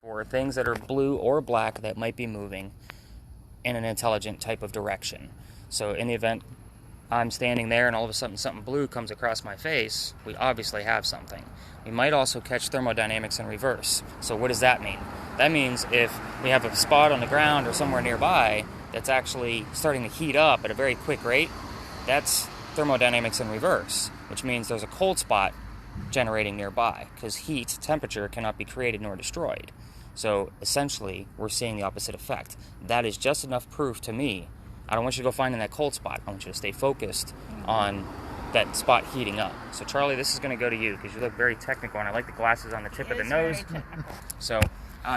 or things that are blue or black that might be moving in an intelligent type of direction. So in the event I'm standing there and all of a sudden something blue comes across my face, we obviously have something. We might also catch thermodynamics in reverse. So what does that mean? That means if we have a spot on the ground or somewhere nearby that's actually starting to heat up at a very quick rate, that's thermodynamics in reverse, which means there's a cold spot generating nearby, because heat, temperature, cannot be created nor destroyed. So essentially, we're seeing the opposite effect. That is just enough proof to me. I don't want you to go finding that cold spot. I want you to stay focused on that spot heating up. So Charlie, this is going to go to you, because you look very technical, and I like the glasses on the tip of the nose. So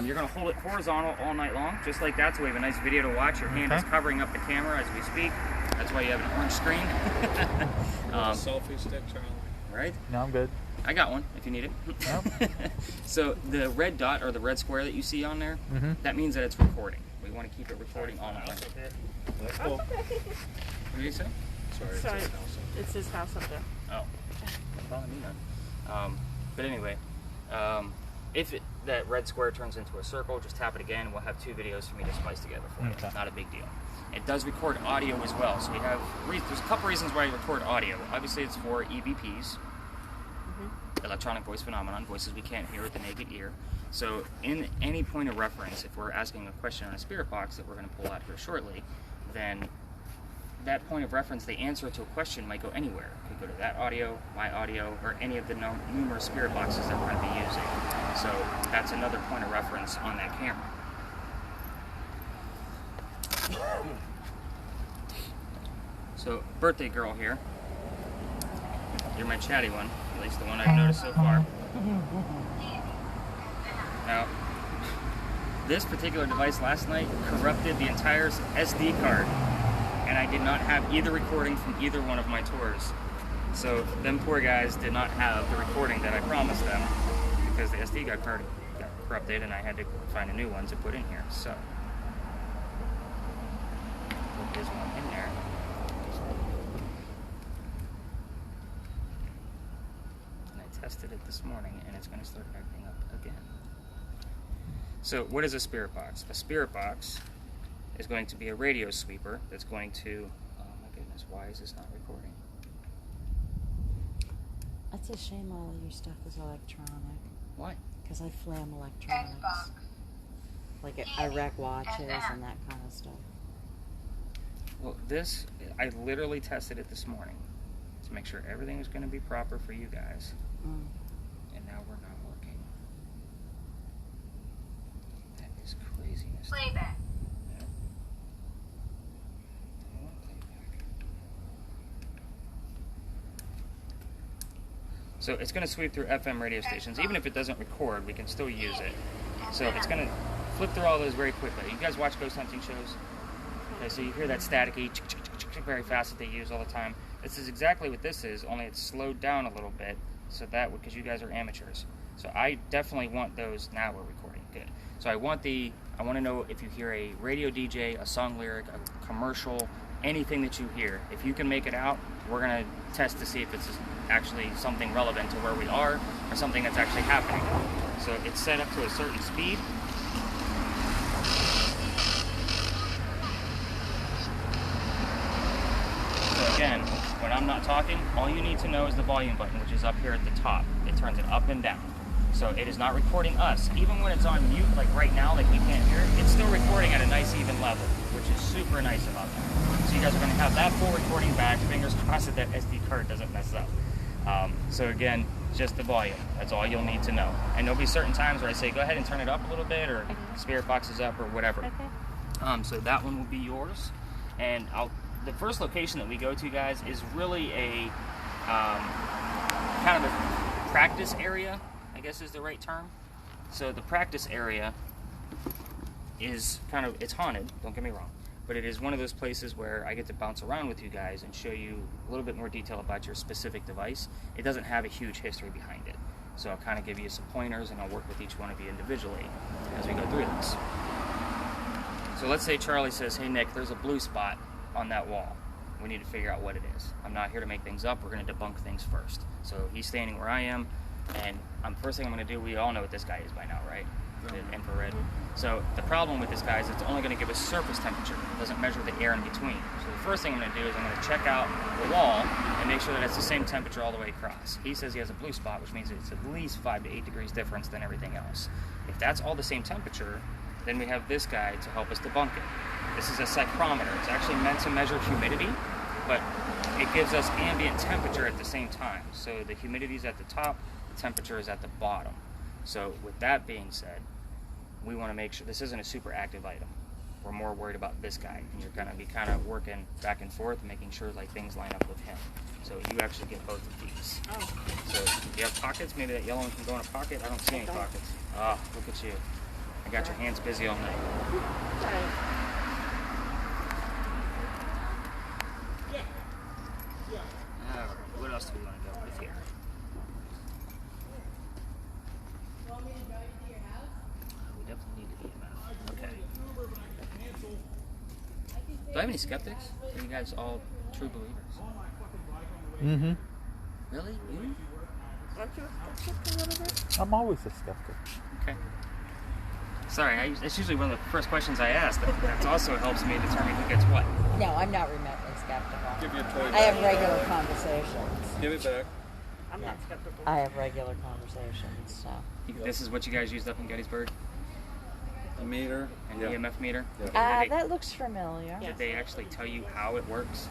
you're going to hold it horizontal all night long, just like that, so we have a nice video to watch. Your hand is covering up the camera as we speak. That's why you have an orange screen. Selfie stick, Charlie. Right? No, I'm good. I got one, if you need it. No. So the red dot, or the red square that you see on there, that means that it's recording. We want to keep it recording all night long. That's cool. What did you say? Sorry. It's his house up there. Oh, don't bother me then. But anyway, if that red square turns into a circle, just tap it again. We'll have two videos for me to splice together for you. Not a big deal. It does record audio as well. So we have there's a couple reasons why you record audio. Obviously, it's for EVPs, electronic voice phenomenon, voices we can't hear with the naked ear. So in any point of reference, if we're asking a question on a spirit box that we're going to pull out here shortly, then that point of reference, the answer to a question might go anywhere. It could go to that audio, my audio, or any of the numerous spirit boxes that we're going to be using. So that's another point of reference on that camera. So, birthday girl here. You're my chatty one, at least the one I've noticed so far. Now, this particular device last night corrupted the entire SD card, and I did not have either recording from either one of my tours. So, them poor guys did not have the recording that I promised them, because the SD card got corrupted and I had to find a new one to put in here. So, put this one in there. Tested it this morning, and it's going to start acting up again. So what is a spirit box? A spirit box is going to be a radio sweeper that's going to, oh my goodness, why is this not recording? It's a shame all of your stuff is electronic. Why? Because I flam electronics. Like Iraq watches and that kind of stuff. Well, this, I literally tested it this morning to make sure everything was going to be proper for you guys. And now we're not working. That is craziness. Playback. Yeah. I want playback. So it's going to sweep through FM radio stations. Even if it doesn't record, we can still use it. So it's going to flip through all those very quickly. You guys watch ghost hunting shows? Okay, so you hear that staticky very fast that they use all the time. This is exactly what this is, only it's slowed down a little bit. So that, because you guys are amateurs. So I definitely want those. Now we're recording. Good. So I want to know if you hear a radio DJ, a song lyric, a commercial, anything that you hear. If you can make it out, we're going to test to see if it's actually something relevant to where we are or something that's actually happening. So it's set up to a certain speed. So again, when I'm not talking, all you need to know is the volume button, which is up here at the top. It turns it up and down. So it is not recording us. Even when it's on mute, like right now, like we can't hear it, it's still recording at a nice even level, which is super nice about that. So you guys are going to have that full recording back. Fingers crossed that SD card doesn't mess up. So again, just the volume. That's all you'll need to know. And there'll be certain times where I say, go ahead and turn it up a little bit, or spirit box is up, or whatever. So that one will be yours. And the first location that we go to, guys, is really a kind of a practice area, I guess is the right term. So the practice area is it's haunted, don't get me wrong, but it is one of those places where I get to bounce around with you guys and show you a little bit more detail about your specific device. It doesn't have a huge history behind it. So I'll kind of give you some pointers, and I'll work with each one of you individually as we go through this. So let's say Charlie says, hey Nick, there's a blue spot on that wall. We need to figure out what it is. I'm not here to make things up. We're going to debunk things first. So he's standing where I am, and first thing I'm going to do, we all know what this guy is by now, right? The infrared So the problem with this, guys, it's only going to give us surface temperature. It doesn't measure the air in between. So the first thing I'm going to do is I'm going to check out the wall and make sure that it's the same temperature all the way across. He says he has a blue spot, which means it's at least 5 to 8 degrees difference than everything else. If that's all the same temperature, then we have this guy to help us debunk it. This is a psychrometer. It's actually meant to measure humidity, but it gives us ambient temperature at the same time. So the humidity is at the top, the temperature is at the bottom. So with that being said, we want to make sure this isn't a super active item. We're more worried about this guy, and you're going to be kind of working back and forth, making sure like things line up with him. So you actually get both of these. Oh. So if you have pockets, maybe that yellow one can go in a pocket. I don't see any pockets. Ah, look at you. I got your hands busy all night. Sorry. Alright, what else do we want to go with here? We definitely need to be about. Okay. Do I have any skeptics? Are you guys all true believers? Mm-hmm. Really? You? Aren't you a skeptic a little bit? I'm always a skeptic. Okay. Sorry, that's usually one of the first questions I ask. That also helps me determine who gets what. No, I'm not remotely skeptical. Give you a toy I back. have regular conversations. Give it back. I'm not skeptical. I have regular conversations, so. This is what you guys used up in Gettysburg? A meter. An Yeah. EMF meter? Yeah. That looks familiar. Yeah. Did they actually tell you how it works?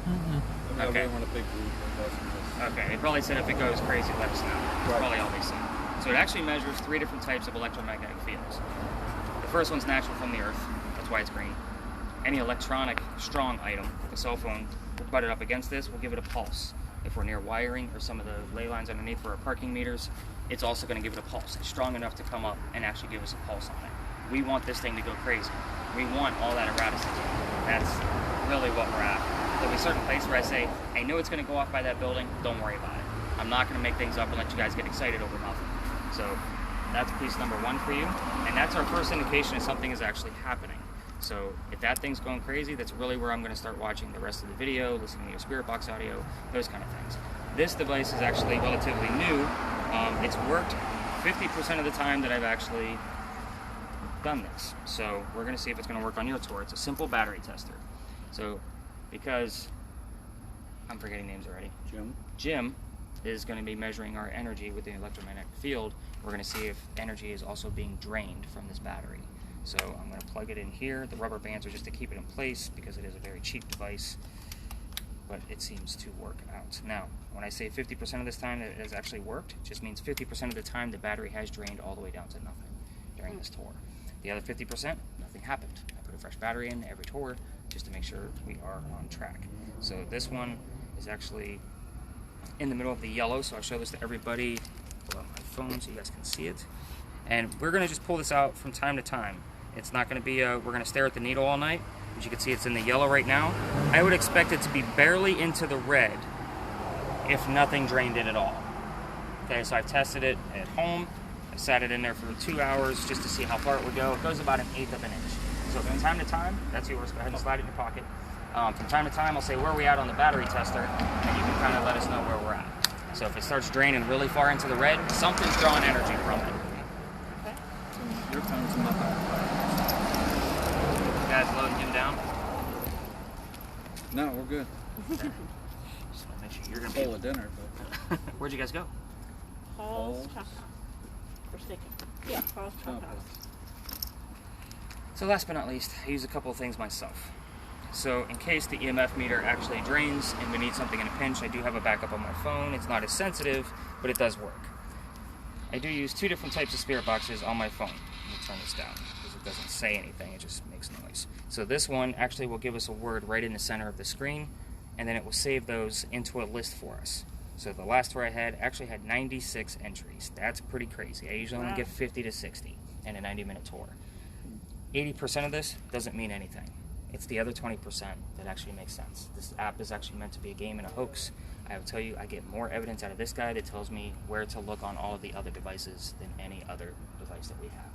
Mm-hmm. Okay. Okay. We want a big group. Okay, they probably said if it goes crazy, let us know. That's probably all they said. So it actually measures 3 different types of electromagnetic fields. The first one's natural from the earth. That's why it's green. Any electronic strong item, like a cell phone, butted up against this, will give it a pulse. If we're near wiring or some of the ley lines underneath for our parking meters, it's also going to give it a pulse. It's strong enough to come up and actually give us a pulse on it. We want this thing to go crazy. We want all that errata. That's really what we're after. There'll be a certain place where I say, I know it's going to go off by that building, don't worry about it. I'm not going to make things up and let you guys get excited over nothing. So that's piece number 1 for you, and that's our first indication that something is actually happening. So if that thing's going crazy, that's really where I'm going to start watching the rest of the video, listening to your spirit box audio, those kind of things. This device is actually relatively new. It's worked 50% of the time that I've actually done this. So we're going to see if it's going to work on your tour. It's a simple battery tester. So because I'm forgetting names already. Jim is going to be measuring our energy with the electromagnetic field. We're going to see if energy is also being drained from this battery. So I'm going to plug it in here. The rubber bands are just to keep it in place because it is a very cheap device, but it seems to work out. Now, when I say 50% of this time that it has actually worked, it just means 50% of the time the battery has drained all the way down to nothing during this tour. The other 50%, nothing happened. I put a fresh battery in every tour just to make sure we are on track. So this one is actually in the middle of the yellow, so I'll show this to everybody. Pull out my phone so you guys can see it. And we're going to just pull this out from time to time. It's not going to be we're going to stare at the needle all night. As you can see, it's in the yellow right now. I would expect it to be barely into the red if nothing drained it at all. Okay, so I've tested it at home. I sat it in there for 2 hours just to see how far it would go. It goes about 1/8 of an inch. So from time to time, that's yours. Go ahead and slide it in your pocket. From time to time, I'll say where are we at on the battery tester, and you can kind of let us know where we're at. So if it starts draining really far into the red, something's drawing energy from it. Okay. Your phone's nothing. You guys loading him down? No, we're good. Okay. Just want to make sure you're going to be Full of dinner, but Where'd you guys go? Paul's Paul's. Chocolate. Or steak. Yeah, Paul's Chocolate. So last but not least, I use a couple of things myself. So in case the EMF meter actually drains and we need something in a pinch, I do have a backup on my phone. It's not as sensitive, but it does work. I do use 2 different types of spirit boxes on my phone. Let me turn this down because it doesn't say anything, it just makes noise. So this one actually will give us a word right in the center of the screen, and then it will save those into a list for us. So the last tour I had actually had 96 entries. That's pretty crazy. I usually only Wow. get 50 to 60 in a 90-minute tour. 80% of this doesn't mean anything. It's the other 20% that actually makes sense. This app is actually meant to be a game and a hoax. I will tell you, I get more evidence out of this guy that tells me where to look on all of the other devices than any other device that we have.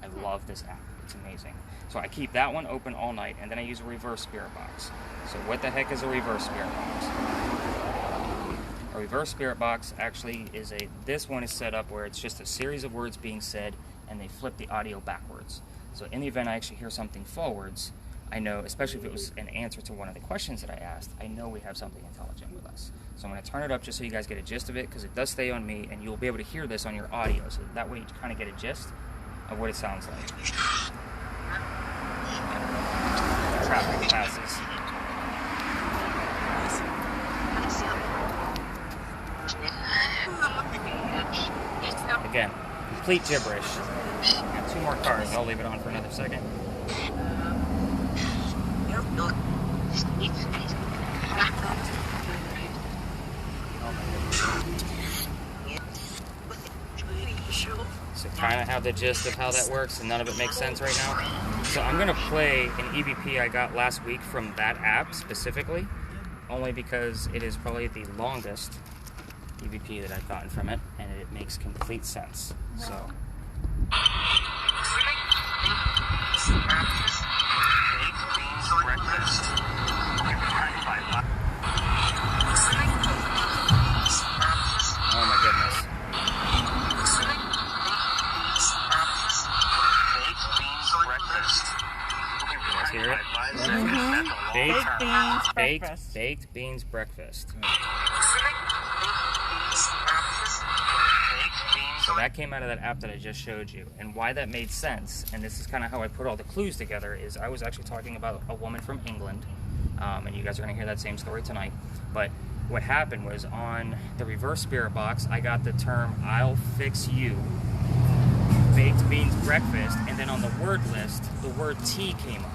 I love this app. It's amazing. So I keep that one open all night, and then I use a reverse spirit box. So what the heck is a reverse spirit box? A reverse spirit box actually is this one is set up where it's just a series of words being said and they flip the audio backwards. So in the event I actually hear something forwards, I know, especially if it was an answer to one of the questions that I asked, I know we have something intelligent with us. So I'm going to turn it up just so you guys get a gist of it, because it does stay on me, and you'll be able to hear this on your audio. So that way you kind of get a gist of what it sounds like. Traffic passes. Again, complete gibberish. Got 2 more cars. I'll leave it on for another second. So kind of have the gist of how that works, and none of it makes sense right now. So I'm going to play an EVP I got last week from that app specifically, only because it is probably the longest EVP that I've gotten from it, and it makes complete sense. So. Oh my goodness. You guys hear it? Baked beans breakfast. So that came out of that app that I just showed you. And why that made sense, and this is kind of how I put all the clues together, is I was actually talking about a woman from England, and you guys are going to hear that same story tonight. But what happened was, on the reverse spirit box, I got the term "I'll fix you," baked beans breakfast, and then on the word list, the word tea came up.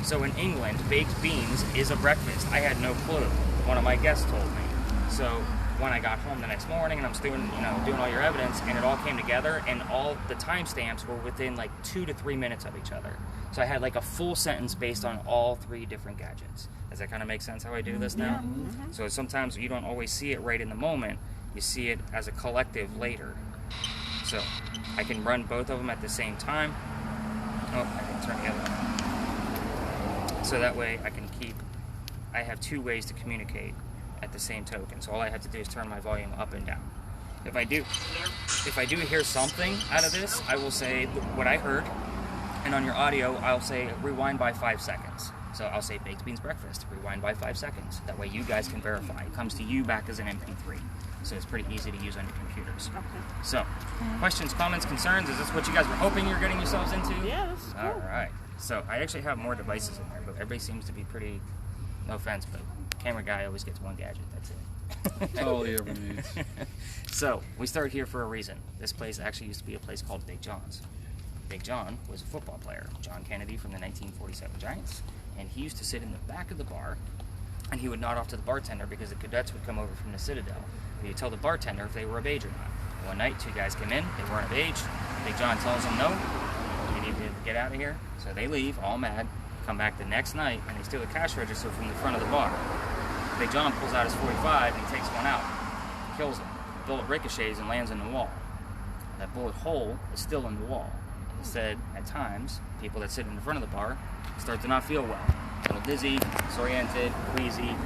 So in England, baked beans is a breakfast. I had no clue. One of my guests told me. So when I got home the next morning, and I'm still, doing all your evidence, and it all came together, and all the timestamps were within like 2 to 3 minutes of each other. So I had like a full sentence based on all 3 different gadgets. Does that kind of make sense how I do this now? Mm-hmm. So sometimes you don't always see it right in the moment. You see it as a collective later. So I can run both of them at the same time. Oh, I can turn the other one. So that way I have 2 ways to communicate at the same token. So all I have to do is turn my volume up and down. If I do hear something out of this, I will say what I heard, and on your audio, I'll say rewind by 5 seconds. So I'll say baked beans breakfast, rewind by 5 seconds. That way you guys can verify. It comes to you back as an MP3. So it's pretty easy to use on your computers. Okay. So, questions, comments, concerns? Is this what you guys were hoping you were getting yourselves into? Yeah, this is cool. All right. So I actually have more devices in there, but everybody seems to be pretty, no offense, but camera guy always gets 1 gadget. That's it. That's all he ever needs. So we start here for a reason. This place actually used to be a place called Big John's. Big John was a football player, John Kennedy from the 1947 Giants, and he used to sit in the back of the bar, and he would nod off to the bartender because the cadets would come over from the Citadel. And he'd tell the bartender if they were of age or not. One night, 2 guys come in, they weren't of age. Big John tells them no, you need to get out of here. So they leave, all mad, come back the next night, and they steal the cash register from the front of the bar. Big John pulls out his .45 and he takes one out, kills him. The bullet ricochets and lands in the wall. That bullet hole is still in the wall. He said, at times, people that sit in the front of the bar start to not feel well. A little dizzy, disoriented, queasy.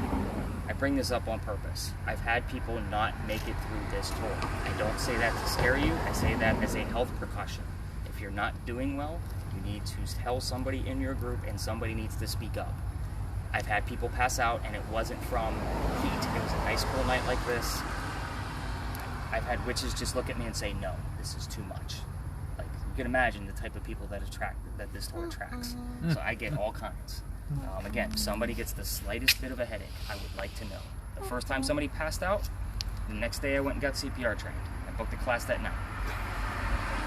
I bring this up on purpose. I've had people not make it through this tour. I don't say that to scare you. I say that as a health precaution. If you're not doing well, you need to tell somebody in your group, and somebody needs to speak up. I've had people pass out, and it wasn't from heat. It was a nice cool night like this. I've had witches just look at me and say, no, this is too much. Like, you can imagine the type of people that this tour attracts. So I get all kinds. Again, if somebody gets the slightest bit of a headache, I would like to know. The first time somebody passed out, the next day I went and got CPR trained. I booked a class that night.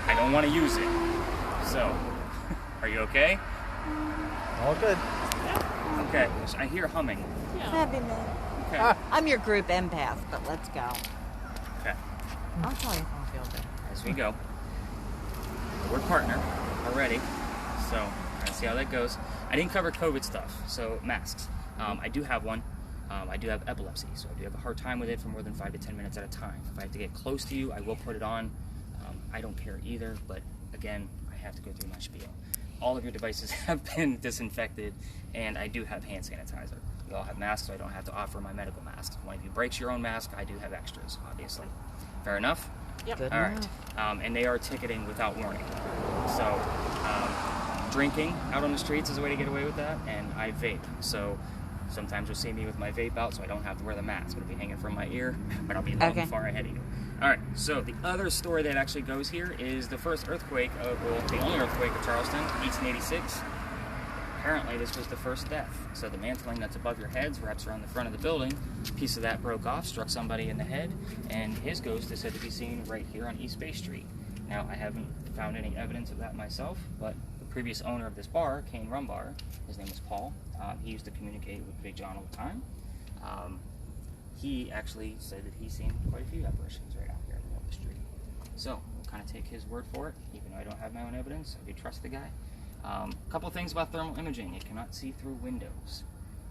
I don't want to use it. So, are you okay? All good. Okay, I hear humming. Happy man. Okay. I'm your group empath, but let's go. Okay. I'll tell you if I feel good. As we go. We're partner already, so let's see how that goes. I didn't cover COVID stuff, so masks. I do have one. I do have epilepsy, so I do have a hard time with it for more than 5 to 10 minutes at a time. If I have to get close to you, I will put it on. I don't care either, but again, I have to go through my spiel. All of your devices have been disinfected, and I do have hand sanitizer. You all have masks, so I don't have to offer my medical masks. If one of you breaks your own mask, I do have extras, obviously. Fair enough? Yep. Good All enough. right. And they are ticketing without warning. So, drinking out on the streets is a way to get away with that, and I vape. So, sometimes you'll see me with my vape out, so I don't have to wear the mask. It'll be hanging from my ear, but I'll be long Okay. far ahead of you. All right. So, the other story that actually goes here is the first earthquake the only earthquake of Charleston, 1886. Apparently, this was the first death. So the mantling that's above your heads wraps around the front of the building. A piece of that broke off, struck somebody in the head, and his ghost is said to be seen right here on East Bay Street. Now, I haven't found any evidence of that myself, but the previous owner of this bar, Kane Rum Bar, his name was Paul. He used to communicate with Big John all the time. He actually said that he's seen quite a few apparitions right out here in the middle of the street. So, we'll kind of take his word for it, even though I don't have my own evidence. I do trust the guy. A couple of things about thermal imaging. It cannot see through windows.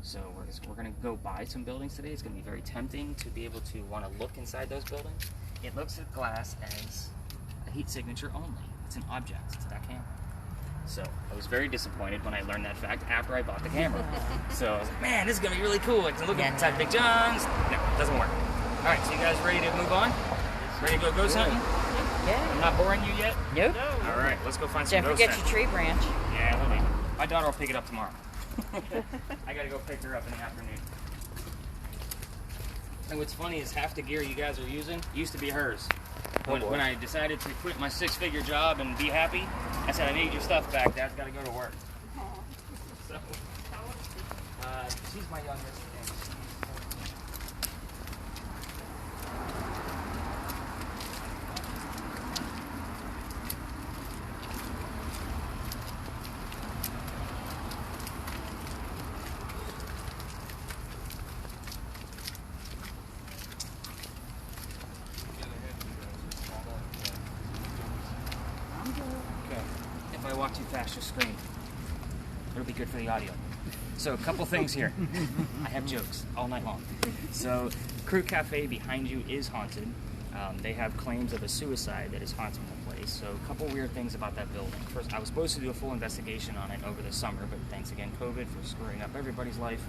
So we're going to go by some buildings today. It's going to be very tempting to be able to want to look inside those buildings. It looks at glass as a heat signature only. It's an object to that camera. So I was very disappointed when I learned that fact after I bought the camera. So I was like, man, this is going to be really cool. I can look inside Big John's. No, it doesn't work. All right, so you guys ready to move on? Ready to go ghost hunting? Yeah. I'm not boring you yet? Nope. All right, let's go find some Don't ghost forget your hunting. tree branch. Yeah, let me. My daughter will pick it up tomorrow. I gotta go pick her up in the afternoon. And what's funny is half the gear you guys are using used to be hers. When I decided to quit my six-figure job and be happy, I said, I need your stuff back. Dad's gotta go to work. So, she's my youngest. And she's If I walk too fast, just scream. It'll be good for the audio. So a couple things here. I have jokes all night long. So Crew Cafe behind you is haunted. They have claims of a suicide that is haunting the place. So a couple weird things about that building. First, I was supposed to do a full investigation on it over the summer, but thanks again COVID for screwing up everybody's life.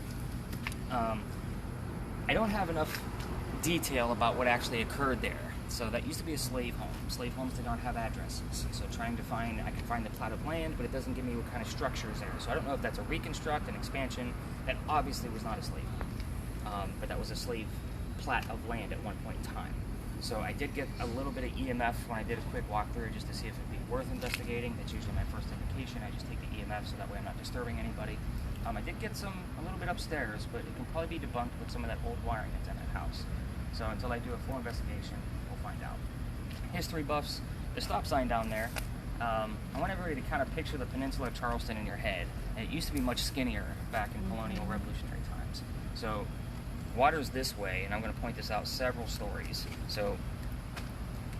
I don't have enough detail about what actually occurred there. So that used to be a slave home. Slave homes did not have addresses. So trying to find, I can find the plat of land, but it doesn't give me what kind of structure is there. So I don't know if that's a reconstruct, an expansion. That obviously was not a slave home. But that was a slave plat of land at one point in time. So I did get a little bit of EMF when I did a quick walkthrough just to see if it'd be worth investigating. That's usually my first indication. I just take the EMF so that way I'm not disturbing anybody. I did get a little bit upstairs, but it can probably be debunked with some of that old wiring that's in that house. So until I do a full investigation, we'll find out. History buffs, the stop sign down there, I want everybody to kind of picture the peninsula of Charleston in your head. And it used to be much skinnier back in colonial revolutionary times. So water's this way, and I'm going to point this out several stories. So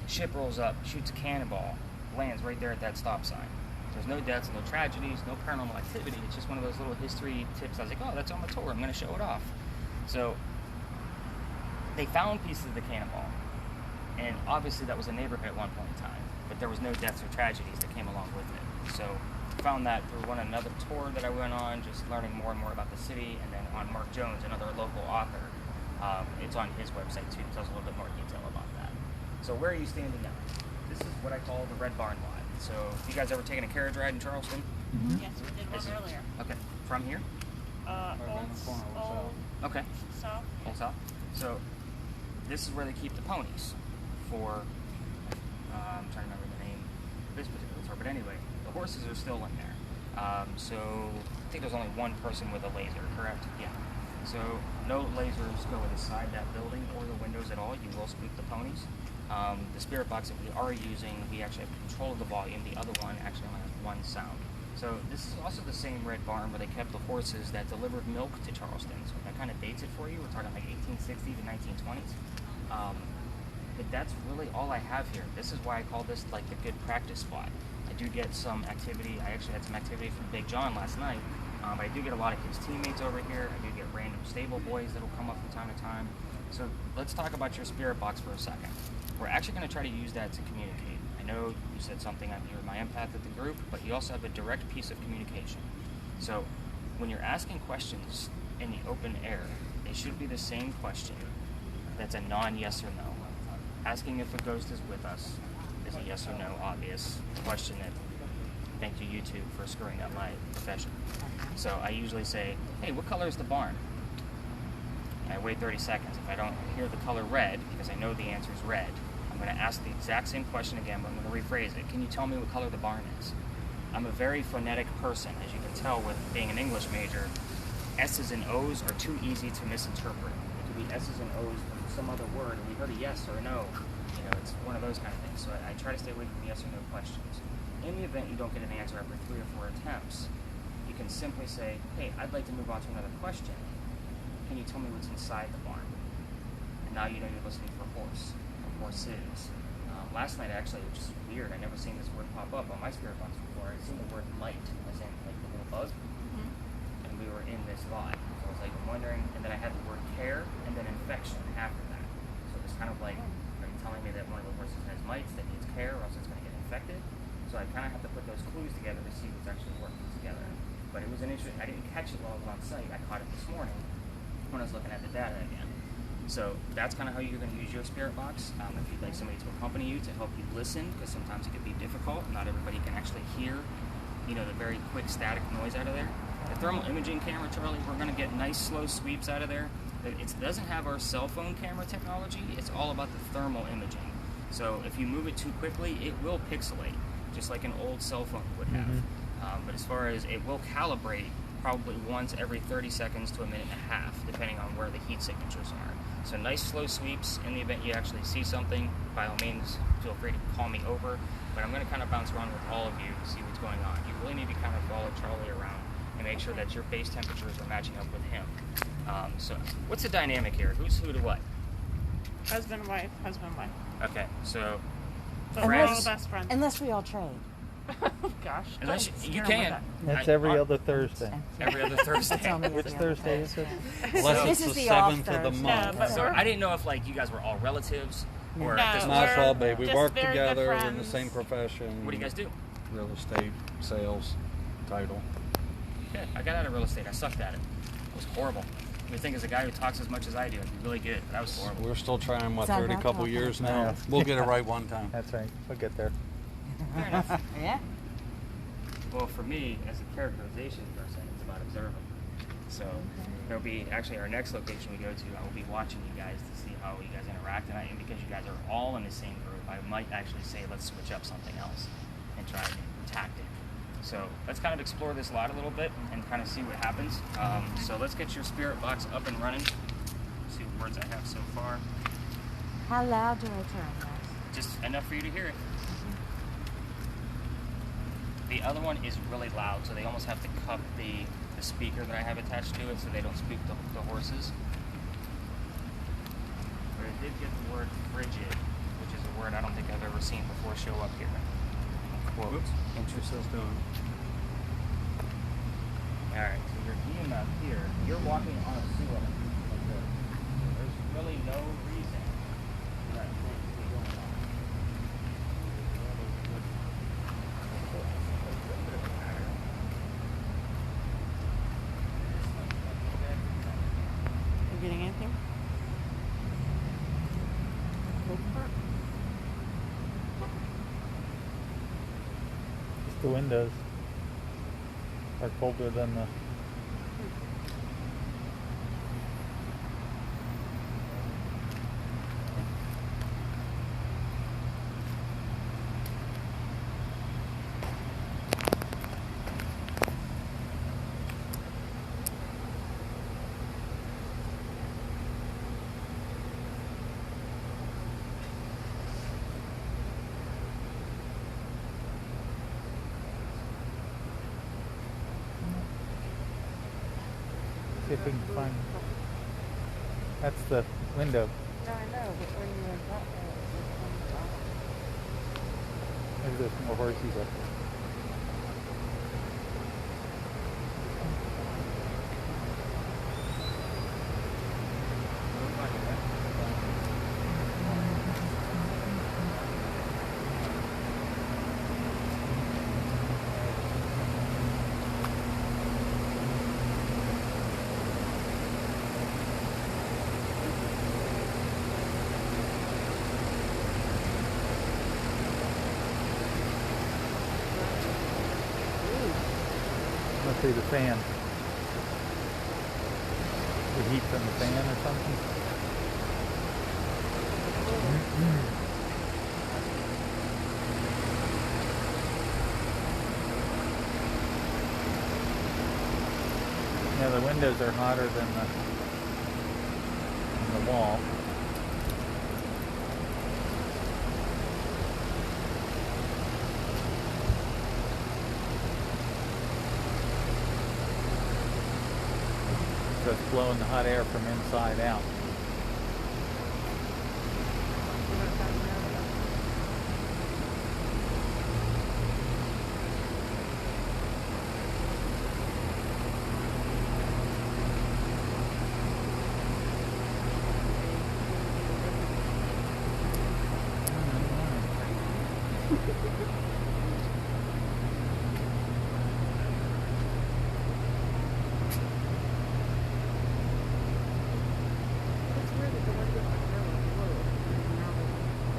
ship rolls up, shoots a cannonball, lands right there at that stop sign. There's no deaths, no tragedies, no paranormal activity. It's just one of those little history tips. I was like, oh, that's on the tour. I'm going to show it off. So they found pieces of the cannonball, and obviously that was a neighborhood at one point in time, but there was no deaths or tragedies that came along with it. So found that through another tour that I went on, just learning more and more about the city, and then on Mark Jones, another local author. It's on his website too, tells a little bit more detail about that. So where are you standing now? This is what I call the Red Barn lot. So you guys ever taken a carriage ride in Charleston? Yes, we did one earlier. Okay, from here? Old Okay. South. Old South. So this is where they keep the ponies for, I'm trying to remember the name of this particular tour, but anyway, the horses are still in there. So I think there's only one person with a laser, correct? Yeah. So no lasers go inside that building or the windows at all. You will spook the ponies. The spirit box that we are using, we actually have control of the volume. The other one actually only has one sound. So this is also the same red barn where they kept the horses that delivered milk to Charleston. So that kind of dates it for you. We're talking like 1860 to 1920s. But that's really all I have here. This is why I call this like the good practice spot. I do get some activity. I actually had some activity from Big John last night. I do get a lot of his teammates over here. I do get random stable boys that'll come up from time to time. So let's talk about your spirit box for a second. We're actually going to try to use that to communicate. I know you said something, you're my empath of the group, but you also have a direct piece of communication. So when you're asking questions in the open air, they should be the same question that's a non-yes or no. Asking if a ghost is with us is a yes or no obvious question that, thank you YouTube for screwing up my profession. So I usually say, hey, what color is the barn? And I wait 30 seconds. If I don't hear the color red, because I know the answer is red, I'm going to ask the exact same question again, but I'm going to rephrase it. Can you tell me what color the barn is? I'm a very phonetic person, as you can tell with being an English major. S's and O's are too easy to misinterpret. It could be S's and O's from some other word, and we heard a yes or a no. You know, it's one of those kind of things. So I try to stay away from yes or no questions. In the event you don't get an answer after 3 or 4 attempts, you can simply say, hey, I'd like to move on to another question. Can you tell me what's inside the barn? And now you know you're listening for horse or horses. Last night, actually, which is weird, I never seen this word pop up on my spirit box before. I'd seen the word might, as in like the little bug. And we were in this lot. So I was like wondering, and then I had the word care and then infection after that. So it was kind of like, are you telling me that one of the horses has mites that needs care or else it's going to get infected? So I kind of have to put those clues together to see what's actually working together. But it was an interesting, I didn't catch it while I was on site. I caught it this morning when I was looking at the data again. So that's kind of how you're going to use your spirit box. If you'd like somebody to accompany you to help you listen, because sometimes it can be difficult. Not everybody can actually hear, you know, the very quick static noise out of there. The thermal imaging camera, Charlie, we're going to get nice slow sweeps out of there. It doesn't have our cell phone camera technology. It's all about the thermal imaging. So if you move it too quickly, it will pixelate, just like an old cell phone would have. But as far as it will calibrate probably once every 30 seconds to a minute and a half, depending on where the heat signatures are. So nice slow sweeps. In the event you actually see something, by all means, feel free to call me over. But I'm going to kind of bounce around with all of you to see what's going on. You really need to kind of follow Charlie around and make sure that your base temperatures are matching up with him. So what's the dynamic here? Who's who to what? Husband, wife, husband, wife. Okay, so But we're all best friends. Unless we all trade. Gosh. unless don't you scare 'em can. with that. That's every other Thursday. Every other Thursday. Tell me Which every other Thursday is it? Unless This it's is the the off 7th of the Thursday. month. No, but So we're- I didn't know if like you guys were all relatives or No, if this was Not we're at all, babe. We just work very good together. We're in the friends. same profession. What do you guys do? Real estate, sales, title. Good. I got out of real estate. I sucked at it. It was horrible. You would think as a guy who talks as much as I do, I'd be really good. But that was horrible. We're still trying, what, It's not 30 about couple talking. years now? Yeah. We'll get it right one time. That's right. We'll get there. Fair enough. Yeah. Well, for me, as a characterization person, it's about observing. So there'll be actually our next location we go to. I will be watching you guys to see how you guys interact, and because you guys are all in the same group, I might actually say let's switch up something else and try a new tactic. So let's kind of explore this lot a little bit and kind of see what happens. So let's get your spirit box up and running. See what words I have so far. How loud do I turn this? Just enough for you to hear it. The other one is really loud, so they almost have to cup the speaker that I have attached to it so they don't spook the horses. But I did get the word frigid, which is a word I don't think I've ever seen before show up here. Quote. Whoops. Interesting. What's doing? Alright, so your EMF here, you're walking on a sewer line like this. There's really no reason for that thing to be going on. You getting anything? Just the windows are colder than the. See if we can find. That's the window. No, I know, but when you went that way, Maybe there's more horses up there. through the fan. The heat from the fan or something. Yeah, the windows are hotter than the wall. So it's blowing the hot air from inside out.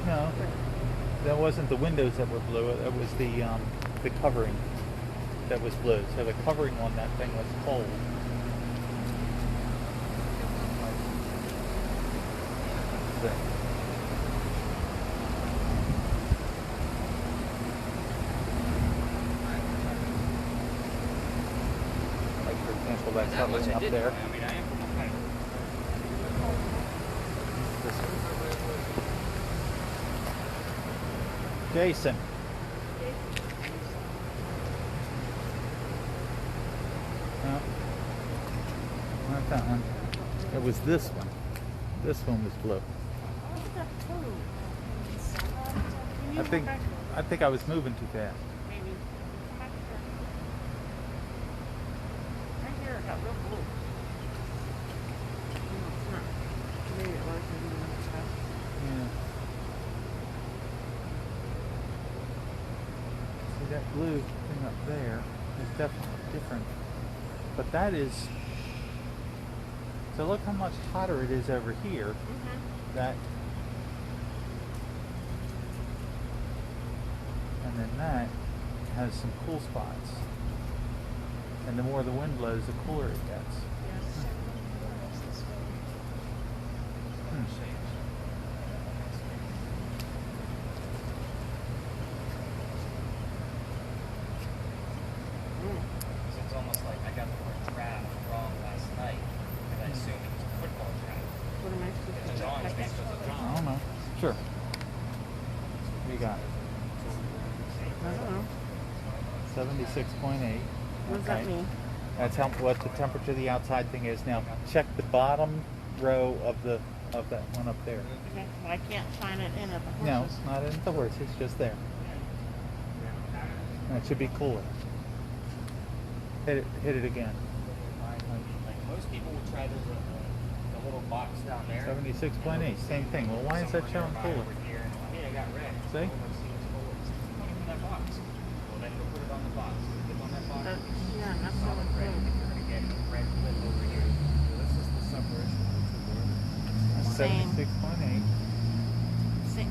No, that wasn't the windows that were blue. It was the covering that was blue. So the covering on that thing was cold. There. Like for example, that covering up there. Jason. No, not that one. It was this one. This one was blue. I think I was moving too fast. Maybe. Come back here. Right here, it got real blue. No, it's not. Maybe it was. Maybe it was. Yeah. See that blue thing up there is definitely different. But that is, so look how much hotter it is over here. Mm-hmm. That, and then that has some cool spots. And the more the wind blows, the cooler it gets. Yes. So it's almost like I got the word draft wrong last night because I assumed it was a football draft. What am I supposed It's to a do? John, Like it's extra a I John. don't know. Sure. You got it. I don't know. 76.8. What does that mean? That's what the temperature of the outside thing is now. Check the bottom row of that one up there. Okay. Well, I can't find it in at the horses. No, it's not in the horse. It's just there. And it should be cooler. Hit it again. Like most people would try the little box down there. 76.8. Same thing. Well, why is that showing cooler? Over here, and, I got red. See? That box. Well, then go put it on the box. Click on that box. Yeah, that's Solid really red. cool. You're gonna get a red clip over here. This is the separation. That's Same. 76.8.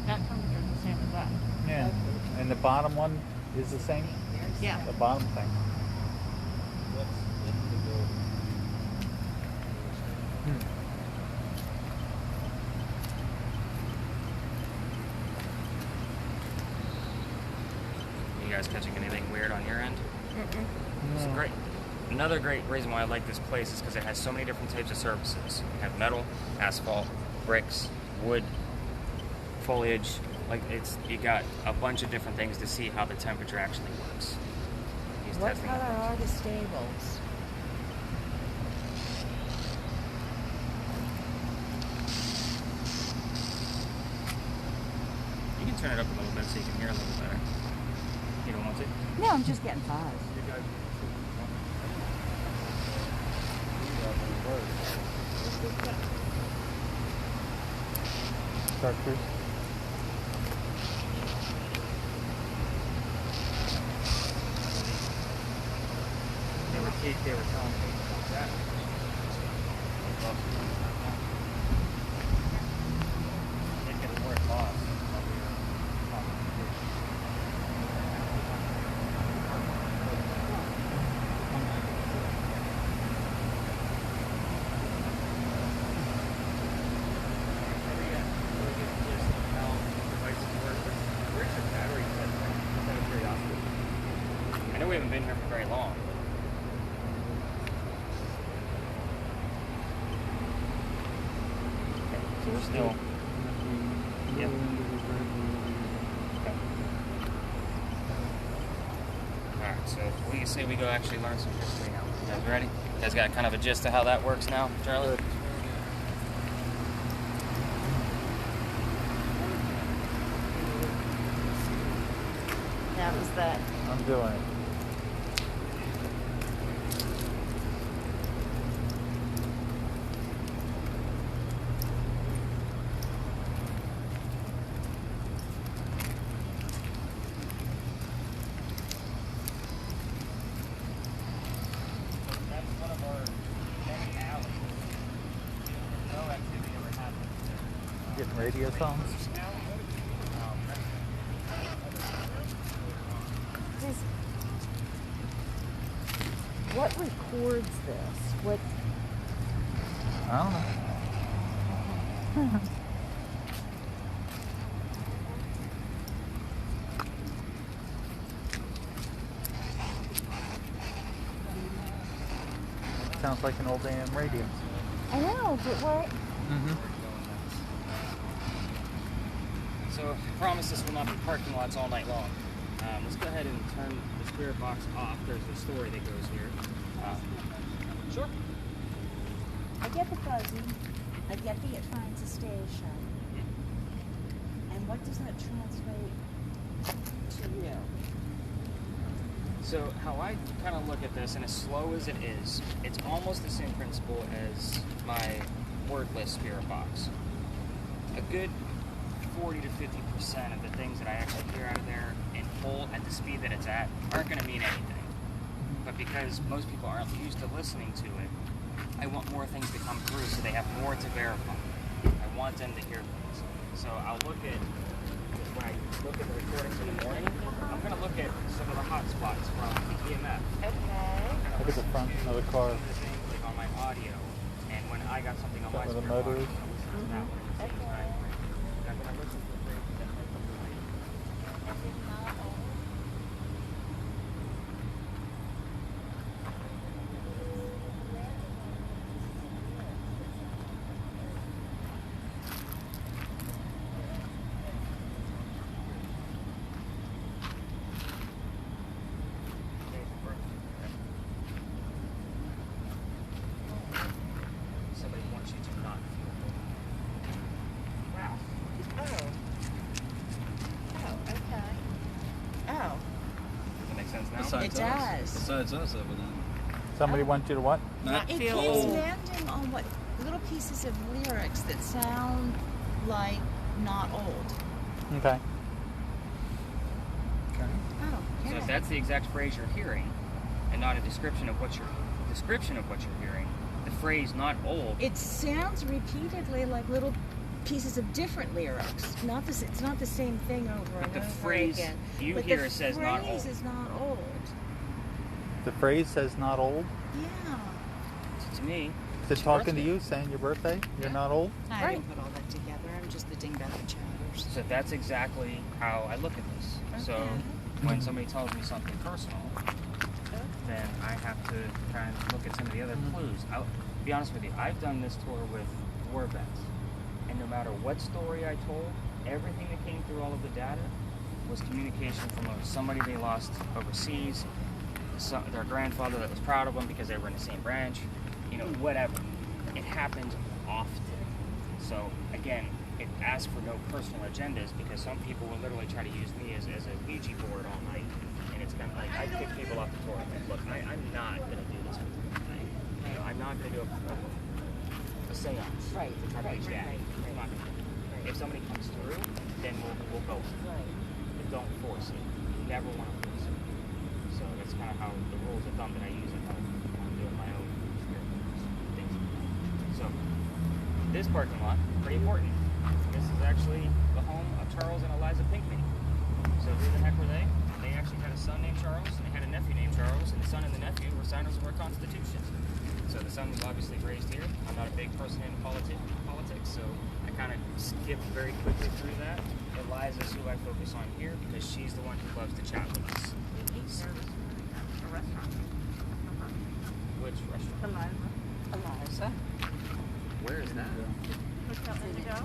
That temperature is the same as that. Yeah. And the bottom one is the same? Yeah. The bottom thing. You guys catching anything weird on your end? It's No. great. Another great reason why I like this place is because it has so many different types of surfaces. You have metal, asphalt, bricks, wood, foliage. Like you got a bunch of different things to see how the temperature actually works. He's What testing color it. are the stables? You can turn it up a little bit so you can hear a little better. You don't want to? No, I'm just getting five. Structures. They were telling me that. They get more lost. we haven't been here for very long. So we're still. Yep. Okay. Alright, so what do you say we go actually learn some history now? You guys ready? You guys got kind of a gist of how that works now, Charlie? That was that. I'm doing it. That's one of our many alleys. No activity ever happens there. Getting radio songs. What records this? What? I don't know. Sounds like an old AM radio. I know, but what? Mm-hmm. So, I promise this will not be parking lots all night long. Let's go ahead and turn the spirit box off. There's a story that goes here. Sure. I get the buzzing. I get the it finds a station. And what does that translate to you? So how I kind of look at this, and as slow as it is, it's almost the same principle as my wordless spirit box. A good 40 to 50% of the things that I actually hear out of there in full at the speed that it's at aren't going to mean anything. But because most people aren't used to listening to it, I want more things to come through so they have more to verify. I want them to hear things. So I'll look at, when I look at the recordings in the morning, I'm going to look at some of the hot spots from the EMF. Okay. Look at the front of the car. Like on my audio, and when I got something on my Some of the spirit box, motors. I listen to that one at the same time. And when I listen to the things that might come to mind. Somebody wants you to not feel good. Wow. Oh. Oh, okay. Oh. Does that make sense now? It does. Besides us, evidently. Somebody wants you to what? Not It feel keeps old. landing on what little pieces of lyrics that sound like not old. Okay. Oh, So yeah. if that's the exact phrase you're hearing, and not a description of what you're hearing, the phrase "not old." It sounds repeatedly like little pieces of different lyrics. Not this. It's not the same thing over But and the over phrase again. you But hear the says not phrase old. is not old. The phrase says not old. Yeah. To me, Is it talking to you, saying your birthday? You're not old? I Right. didn't put all that together. I'm just the dingbat that chatters. so that's exactly how I look at this. So when somebody tells me something personal, then I have to try and look at some of the other clues. I'll be honest with you, I've done this tour with war vets, and no matter what story I told, everything that came through all of the data was communication from somebody they lost overseas, their grandfather that was proud of them because they were in the same branch, whatever. It happened often. So again, it asks for no personal agendas because some people will literally try to use me as a Ouija board all night. And it's kind of like, I pick people off the tour and think, look, I'm not going to do this with you tonight. I'm not going to do a seance. Right, To try to reach that. I'm not gonna do it. If somebody comes through, then we'll go with it. But don't force it. You never want to force it. So that's kind of how the rules of thumb that I use at home when I'm doing my own experiments, things like that. So this parking lot, pretty important. This is actually the home of Charles and Eliza Pinckney. So who the heck were they? They actually had a son named Charles, and they had a nephew named Charles, and the son and the nephew were signers of our Constitution. So the son was obviously raised here. I'm not a big person in politics, so I kind of skipped very quickly through that. Eliza's who I focus on here because she's the one who loves to chat with us. Which restaurant? Eliza. Where is that? Hotel Indigo.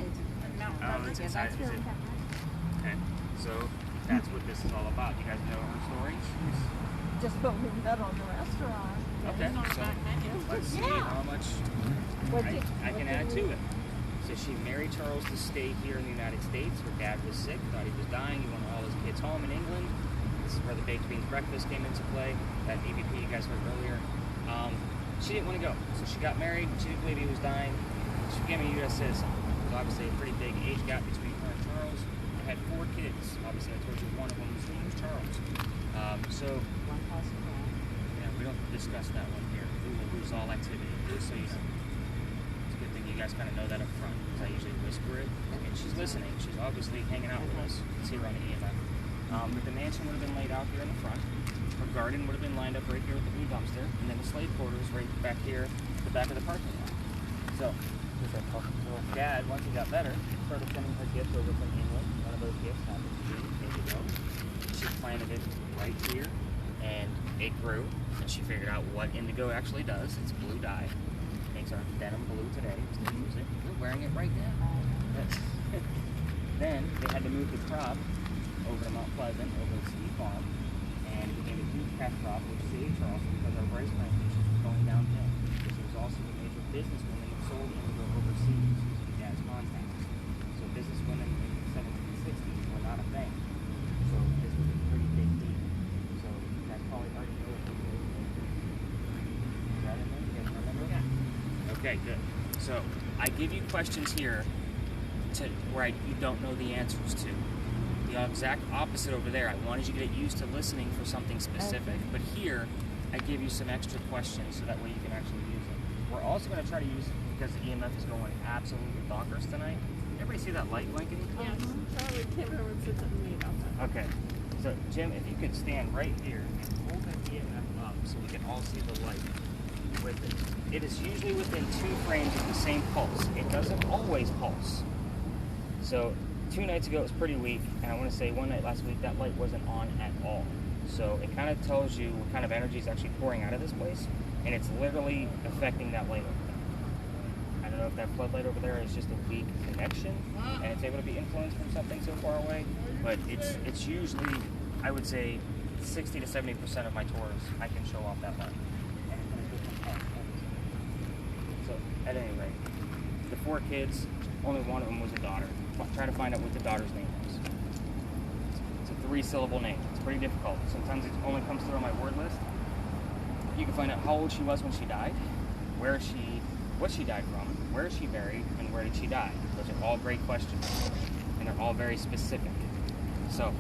Oh, it's inside. Is it? Okay. So that's what this is all about. You guys know her story? Just put me that on the restaurant. Okay. So let's see how much I can add to it. So she married Charles to stay here in the United States. Her dad was sick, thought he was dying. He wanted all his kids home in England. This is where the baked beans breakfast came into play. That EVP you guys heard earlier. She didn't want to go, so she got married. She didn't believe he was dying. She became a U.S. citizen. There's obviously a pretty big age gap between her and Charles. They had 4 kids. Obviously, I told you one of them was named Charles. So One house in front. yeah, we don't discuss that one here. We will lose all activity. Just so you know. It's a good thing you guys kind of know that up front, because I usually whisper it. And she's listening. She's obviously hanging out with us. You can see her on the EMF. But the mansion would have been laid out here in the front. Her garden would have been lined up right here with the blue dumpster, and then the slave quarters right back here at the back of the parking lot. So, Dad, once he got better, started sending her gifts over from England. One of those gifts happened to be indigo. She planted it right here, and it grew, and she figured out what indigo actually does. It's blue dye. Makes our denim blue today. We still use it. We're wearing it right now. Then they had to move the crop over to Mount Pleasant, over to Sea Farm, and it became a huge cash crop, which saved Charleston because our rice plantations was going downhill. She was also a major businesswoman who sold indigo overseas using Dad's contacts. So businesswomen in the 1760s were not a thing. So this was a pretty big deal. So you guys probably already know what this is. Is that in there? You guys remember? Yeah. Okay, good. So I give you questions here where you don't know the answers to. The exact opposite over there. I wanted you to get used to listening for something specific, but here I give you some extra questions so that way you can actually use it. We're also going to try to use, because the EMF is going absolutely bonkers tonight. Everybody see that light blinking? Yes. Charlie came over and said something to me about that. Okay. So Jim, if you could stand right here and hold that EMF up so we can all see the light with it. It is usually within 2 frames of the same pulse. It doesn't always pulse. So 2 nights ago it was pretty weak, and I want to say one night last week that light wasn't on at all. So it kind of tells you what kind of energy is actually pouring out of this place, and it's literally affecting that light over there. I don't know if that floodlight over there is just a weak connection, and it's able to be influenced from something so far away, but it's usually, I would say, 60 to 70% of my tours I can show off that light. And it's in a different part. So at any rate, the 4 kids, only one of them was a daughter. Try to find out what the daughter's name was. It's a 3-syllable name. It's pretty difficult. Sometimes it only comes through on my word list. You can find out how old she was when she died, what she died from, where is she buried, and where did she die. Those are all great questions, and they're all very specific. So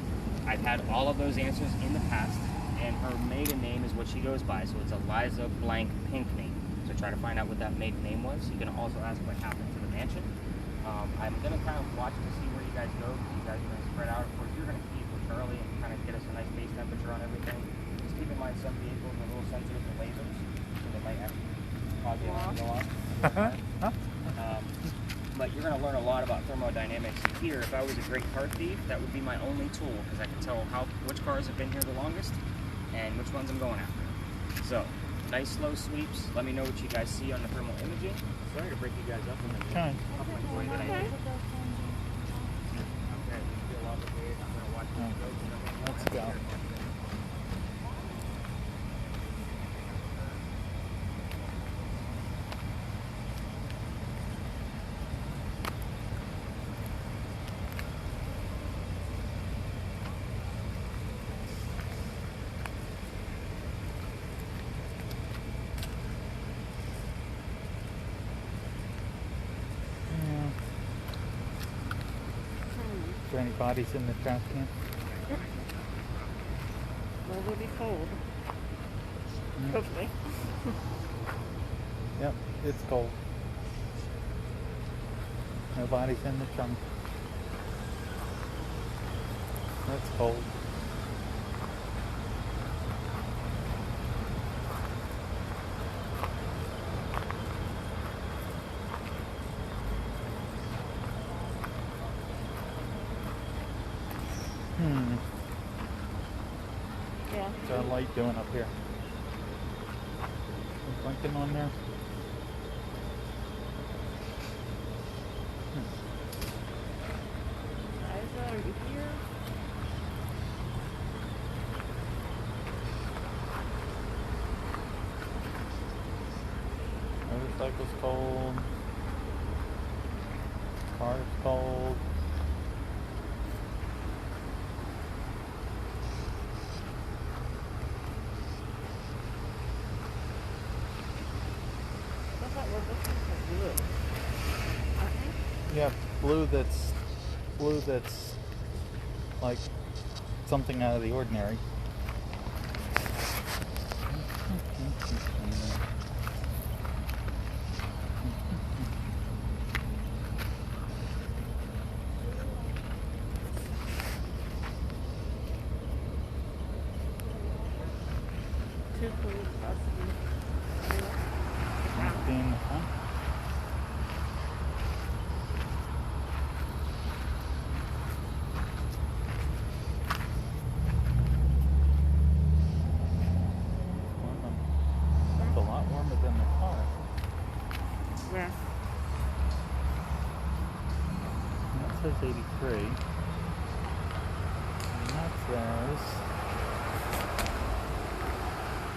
I've had all of those answers in the past, and her maiden name is what she goes by. So it's Eliza blank Pinkney. So try to find out what that maiden name was. You can also ask what happened to the mansion. I'm going to kind of watch to see where you guys go. You guys are going to spread out. Of course, you're going to keep with Charlie and kind of get us a nice base temperature on everything. Just keep in mind some vehicles are a little sensitive to lasers, so they might actually cause the alarm to go off. But you're going to learn a lot about thermodynamics here. If I was a great car thief, that would be my only tool, because I can tell which cars have been here the longest and which ones I'm going after. So, nice slow sweeps. Let me know what you guys see on the thermal imaging. Sorry to break you guys up on the way that I am. Okay, you feel obligated. I'm going to watch you go. Let's go. Is there any bodies in the trash can? Well, it'll be cold. Hopefully. Yep, it's cold. No bodies in the trunk. That's cold. Yeah. What's our light doing up here? blinking on there? Liza, are you here? Motorcycle's cold. Car's cold. I thought we're looking for blue. Aren't we? Yeah, blue that's like something out of the ordinary. Two blue buses. Being the front. That's a lot warmer than the car. Where? That says 83. And that says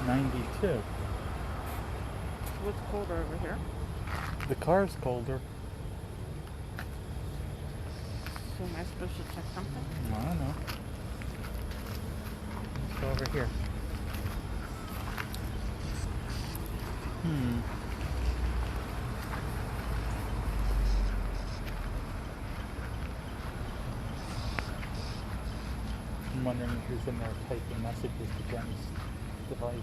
92. What's colder over here? The car's colder. So am I supposed to check something? I don't know. Let's go over here. I'm wondering who's in there typing messages to Jen's device.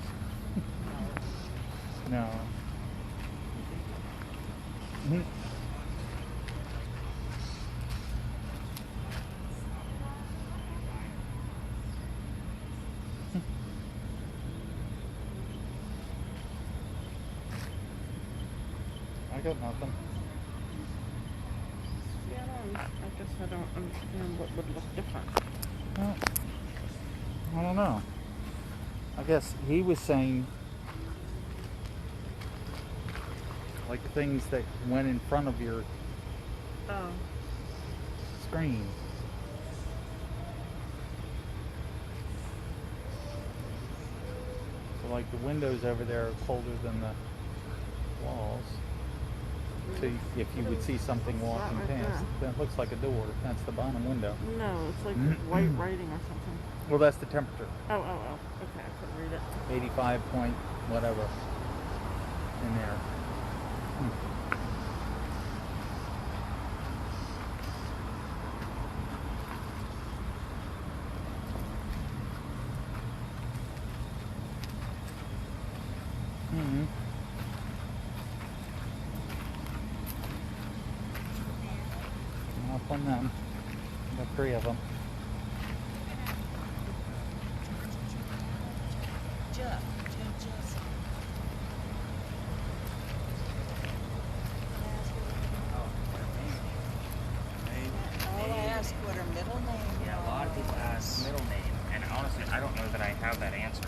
No. I got nothing. Yeah, I guess I don't understand what would look different. Well, I don't know. I guess he was saying like things that went in front of your Oh. screen. So like the windows over there are colder than the walls. So if you would see something walking Right past, that looks like a door. That's the bottom window. No, it's like white writing or something. Well, that's the temperature. Oh. Okay, I couldn't read it. 85 point whatever in there. Mm-hmm. Up on them. Got 3 of them. All I ask what her middle name Yeah, a lot of people ask middle name, and honestly, I don't know that I have that answer.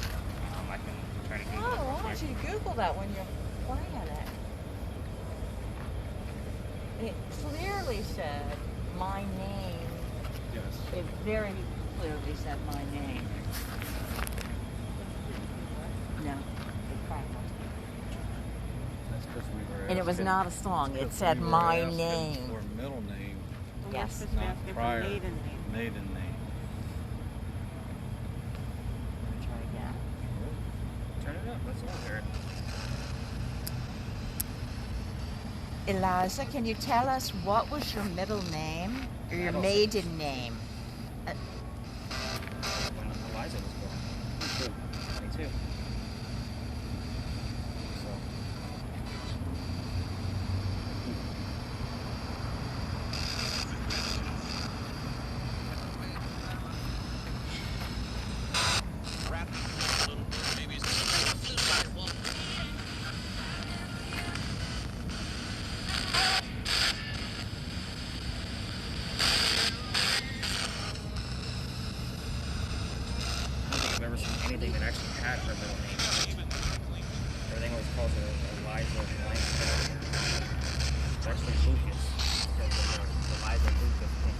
I can try to Google it. Oh, real why quick. don't you Google that when you're playing it? It clearly said my name. Yes. It very clearly said my name. No, it crackled. That's because we were And it was asking- not a song. It because said we were my asking name. For middle name, And Yes. we're supposed to be not asking for prior maiden name. maiden name. Try again. Turn it up. Let's hear it. Eliza, can you tell us what was your middle name or your maiden name? When Eliza was born. 22. So. calls it a Eliza blank failure. It's actually Lucas. So the Eliza Lucas thing.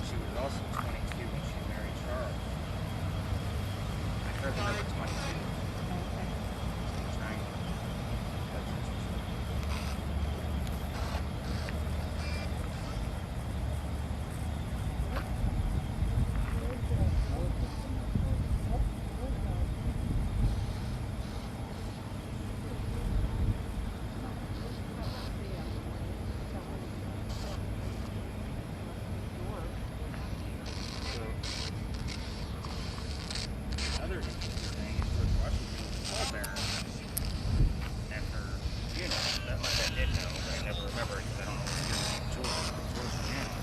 She was also 22 when she married Charles. I heard the number 22. Trying. Other interesting thing is George Washington was a pallbearer at her funeral. That much I did know, but I never remember it because I don't know what Georgiana.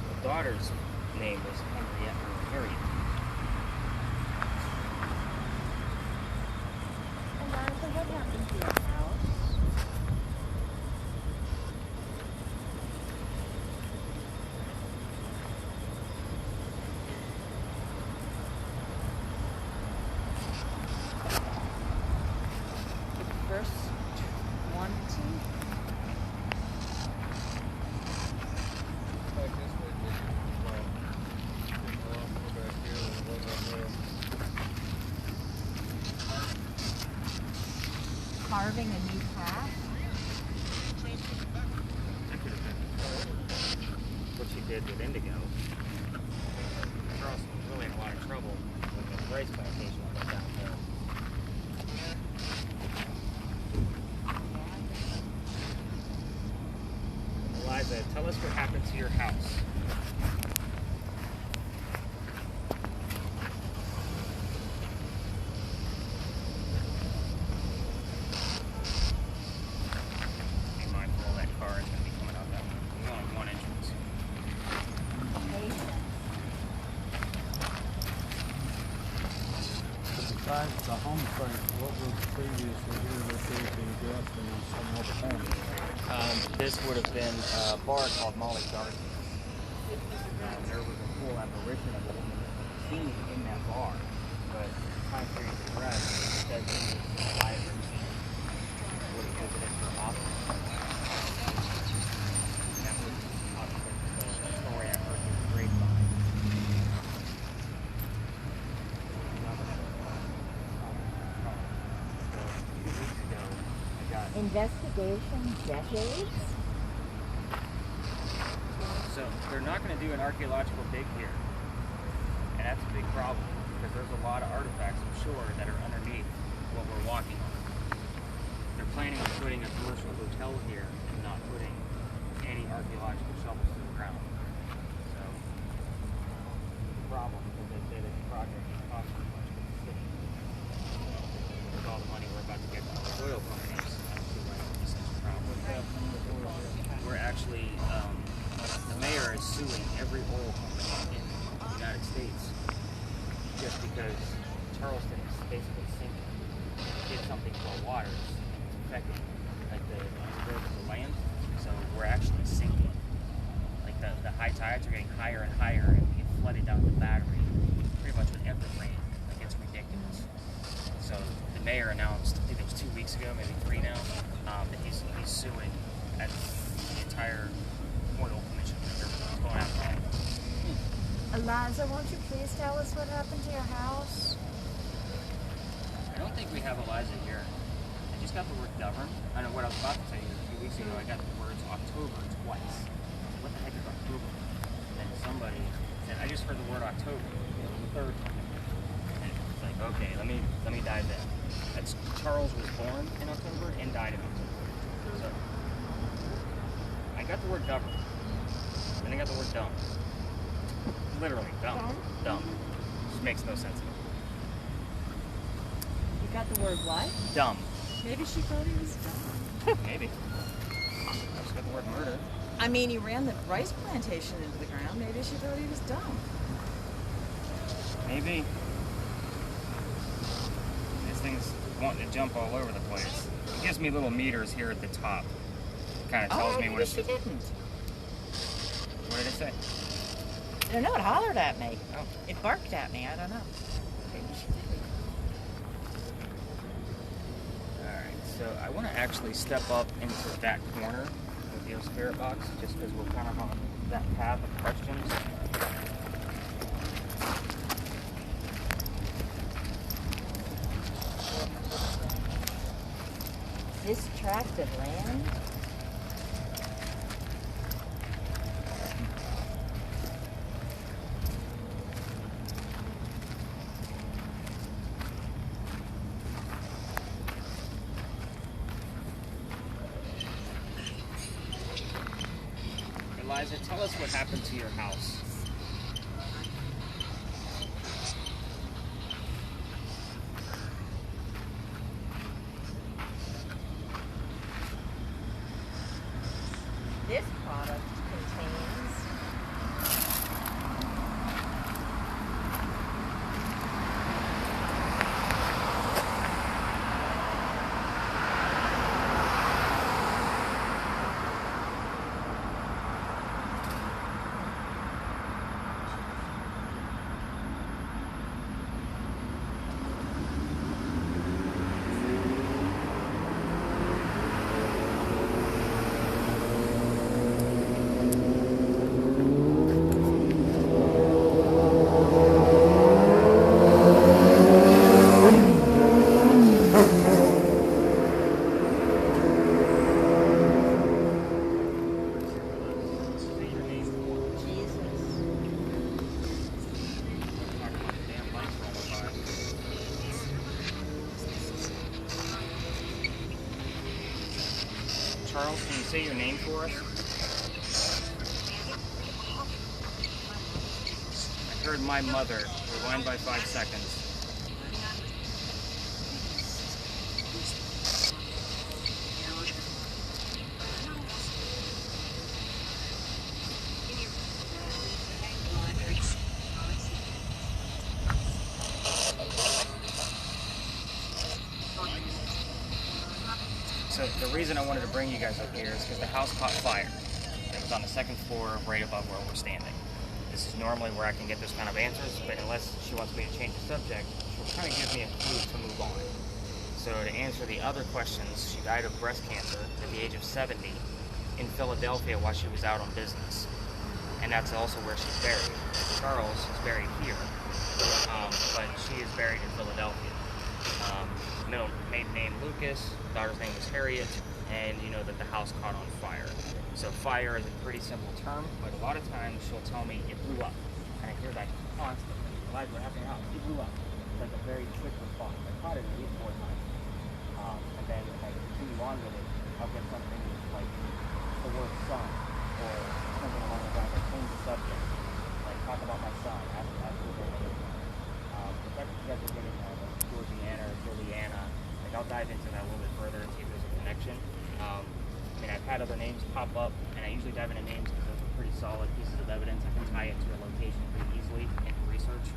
The daughter's name was Henriette or Harriet. Eliza, what happened to your house? Verse 1, 2. Like this way, well, go back here, and go back there. Carving a new path? That could have been what she did with Indigo. Charles was really in a lot of trouble with the race plantation that went downhill. Eliza, tell us what happened to your house. Be mindful of that car is going to be coming out that way. There's only one entrance. Besides the home site, what was previously here that they had been addressed in some other home? This would have been a bar called Molly Garden. There was a full apparition of a woman seen in that bar, but time period progressed, it says it was alive and would have visited her often. And that was obviously the story I heard through the grapevine. So, 2 weeks ago, I got Investigation decades? So they're not going to do an archaeological dig here, and that's a big problem because there's a lot of artifacts, I'm sure, that are underneath what we're walking on. They're planning on putting a commercial hotel here and not putting any archaeological shovels to the ground. So the problem because they say that the project is costing too much for the city. With all the money we're about to get from the oil companies, I don't see why this is a problem. We're actually the mayor is suing every oil company in the United States just because Charleston is basically sinking. They did something to our waters. It's affecting like the growth of the land. So we're actually sinking. Like the high tides are getting higher and higher, and we get flooded down the battery pretty much with every rain. Like it's ridiculous. So the mayor announced, I think it was 2 weeks ago, maybe 3 now, that he's suing the entire oil commission. They're going after all of them. Eliza, won't you please tell us what happened to your house? I don't think we have Eliza here. I just got the word govern. I know what I was about to tell you. A few weeks ago, I got the words October twice. What the heck is October? And then somebody said, I just heard the word October. It was the third time. And it's like, okay, let me dive in. That's Charles was born in October and died in October. So I got the word govern. Then I got the word dumb. Literally, dumb. Dumb. Just makes no sense at all. You got the word what? Dumb. Maybe she thought he was dumb. Maybe. I just got the word murder. I mean, he ran the rice plantation into the ground. Maybe she thought he was dumb. Maybe. This thing's wanting to jump all over the place. It gives me little meters here at the top. Kind of tells me maybe what it's. she didn't. What did it say? I don't know. It hollered at me. Oh. It barked at me. I don't know. Maybe she didn't. Alright, so I want to actually step up into that corner of the spirit box, just because we're kind of on that path of questions. This tract of land. Eliza, tell us what happened to your house. This product contains Charles, can you say your name for us? I heard my mother. Rewind by 5 seconds. So the reason I wanted to bring you guys up here is because the house caught fire. It was on the second floor, right above where we're standing. This is normally where I can get those kind of answers, but unless she wants me to change the subject, she'll kind of give me a clue to move on. So to answer the other questions, she died of breast cancer at the age of 70 in Philadelphia while she was out on business. And that's also where she's buried. Charles is buried here, but she is buried in Philadelphia. Maiden name Lucas, daughter's name was Harriet, and you know that the house caught on fire. So fire is a pretty simple term, but a lot of times she'll tell me it blew up. And I hear that constantly. Eliza, what happened out? It blew up. It's like a very quick response. I caught it at least 4 times. And then if I continue on with it, I'll get something like the word son, or something along the lines. I change the subject. Like talk about my son, ask what they're doing. The fact that you guys are getting Georgiana or Juliana, like I'll dive into that a little bit further and see if there's a connection. I mean, I've had other names pop up, and I usually dive into names because those are pretty solid pieces of evidence. I can tie it to a location pretty easily in research.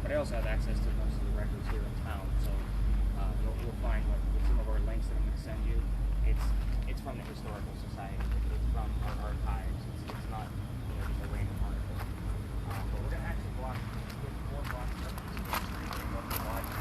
But I also have access to most of the records here in town, so you'll find with some of our links that I'm going to send you, it's from the Historical Society. It's from our archives. It's not just a random article. But we're going to actually block 4 blocks of the lodge.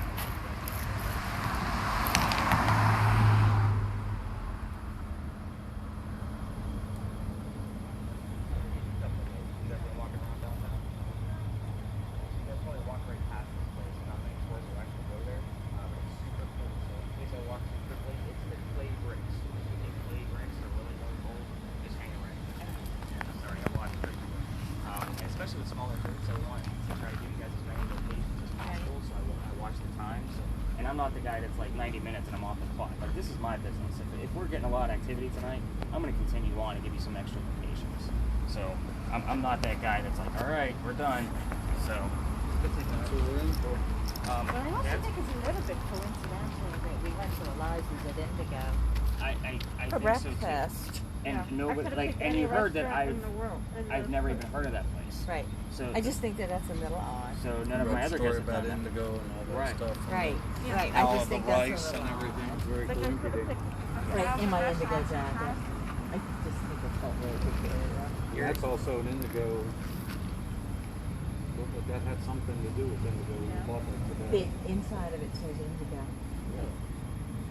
Especially with smaller groups, I want to try to give you guys as many locations as possible, so I watch the time. So, and I'm not the guy that's like 90 minutes and I'm off the clock. Like, this is my business. If we're getting a lot of activity tonight, I'm going to continue on and give you some extra locations. So I'm not that guy that's like, all right, we're done. So So we're in for But I also think it's a little bit coincidental that we went to Eliza's at Indigo I for think so too. breakfast. And Yeah. nobody, I could've like, picked and any you heard that restaurant in the world, I've never even heard of that place. Right. So I just think that that's a little odd. so none of Read my the other story guests have about done that. indigo and all that Right. stuff. and Right. Yeah. Right. All I just of the think that's rice a and little everything odd. was very But I could have comforting. picked Right, in my indigo 1,000 jacket. restaurants. I just think it felt really good area. That's also an indigo. That had something to do with indigo. We Yeah. bought that The today. inside of it says indigo.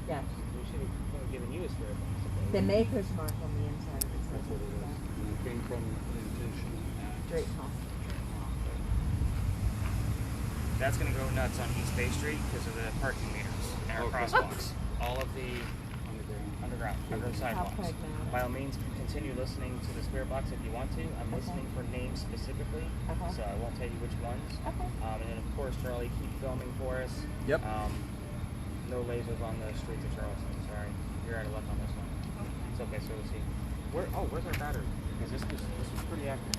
Yes. We should have given you a spirit box. The maker's mark on the inside of it says That's what it is. indigo. And it came from plantation. Drake Hall. That's going to go nuts on East Bay Street because of the parking meters and our Okay. crosswalks. All of the Underground. under the sidewalks. pragmatic. By all means, continue listening to the spirit box if you want to. I'm listening for names specifically, so I won't tell you which ones. Okay. And then, of course, Charlie, keep filming for us. Yep. No lasers on the streets of Charleston. Sorry, you're out of luck on this one. It's okay. So we'll see. Where's our battery? Because this was pretty accurate.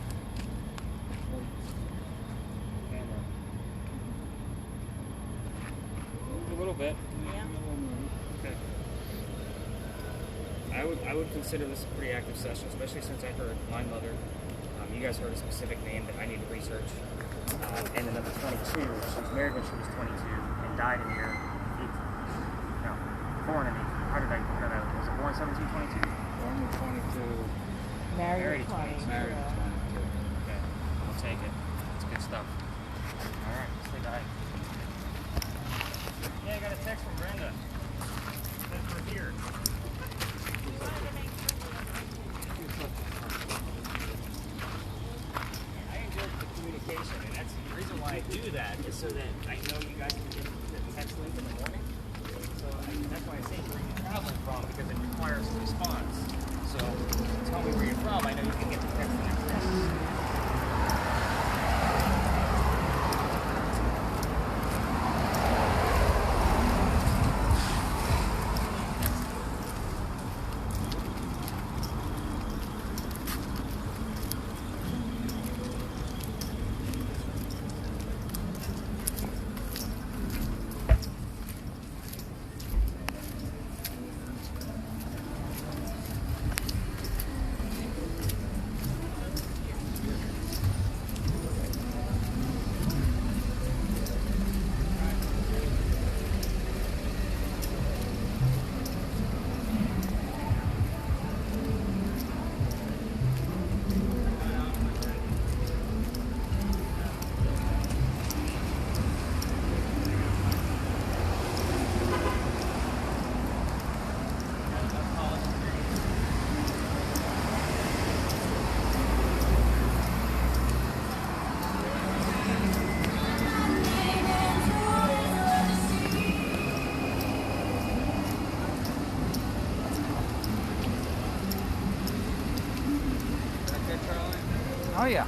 Camera. A little bit. Yeah. Okay. I would consider this a pretty active session, especially since I heard my mother. You guys heard a specific name that I need to research. And then number 22, she was married when she was 22 and died in the year 18. No, born in 18. How did I know that? Was it born 1722? Born in 22. Married Married at 20. Married at 22. Okay, I'll take it. It's good stuff. All right, let's say bye. Yeah, I got a text from Brenda. Said we're here. I enjoyed the communication, and that's the reason why I do that is so that I know you guys can get the text link in the morning. So that's why I say where you're traveling from because it requires a response. So tell me where you're from. I know you can get the text the next day. Oh yeah.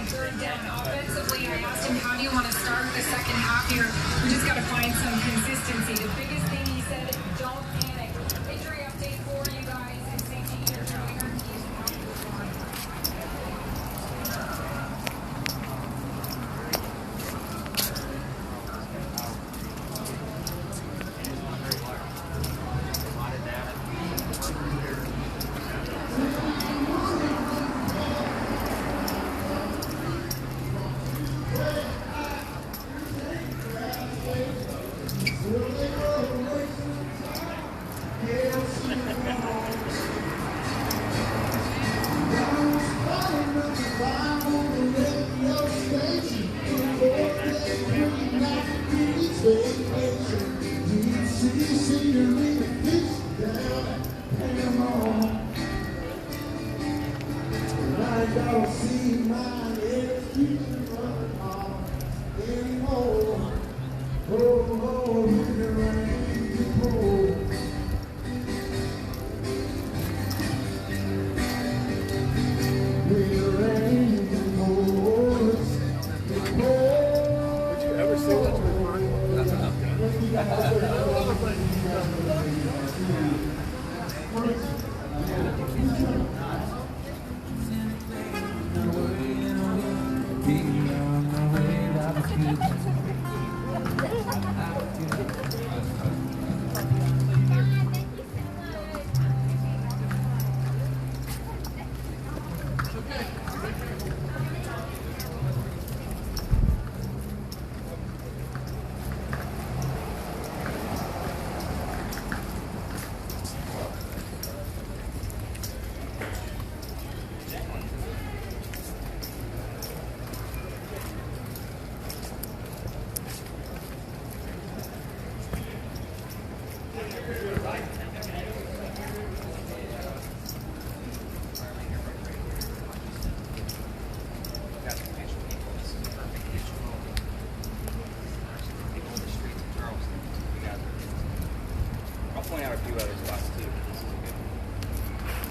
Offensively, I asked him, how do you want to start the second half here? We just got to find some consistency. The biggest thing he said, don't panic. Injury update for you guys. And safety here, Joyner. He's out for Thank you. I'll point out a few other spots too. But this is a good one.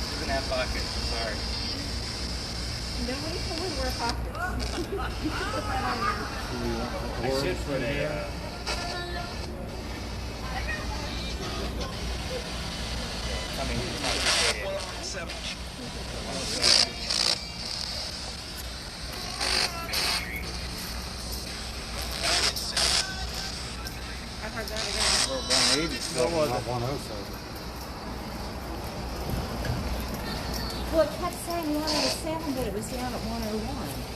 It's in that bucket. Sorry. Nobody told me where pockets. I should put a. Coming I heard that again. Well, 180 still What was not it? 107. Well, it kept saying 107, but it was down at 101.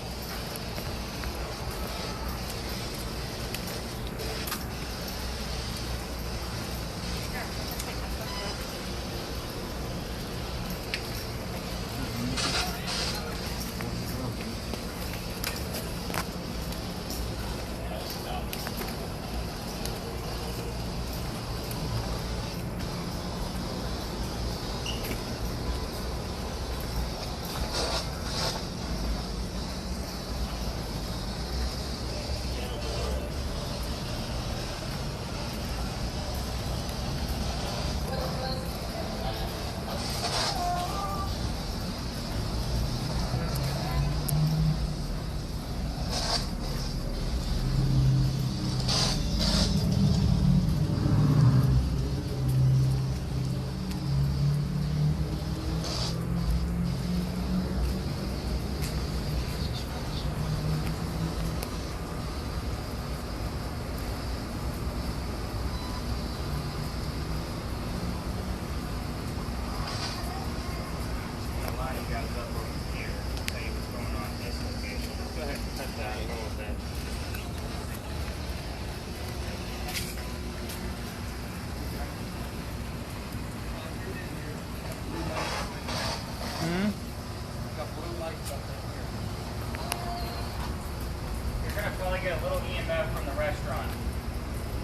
You're gonna probably get a little EMF from the restaurant.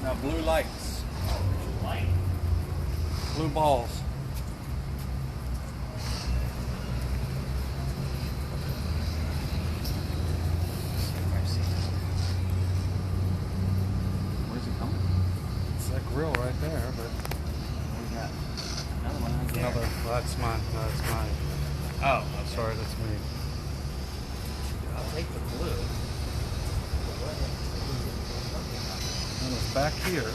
Now blue lights, Light. blue balls. Where's it coming? It's that grill right there, but Where's that? Another one right there. another. That's mine. That's mine. Oh, Sorry, that's me. I'll take the blue. And it's back here.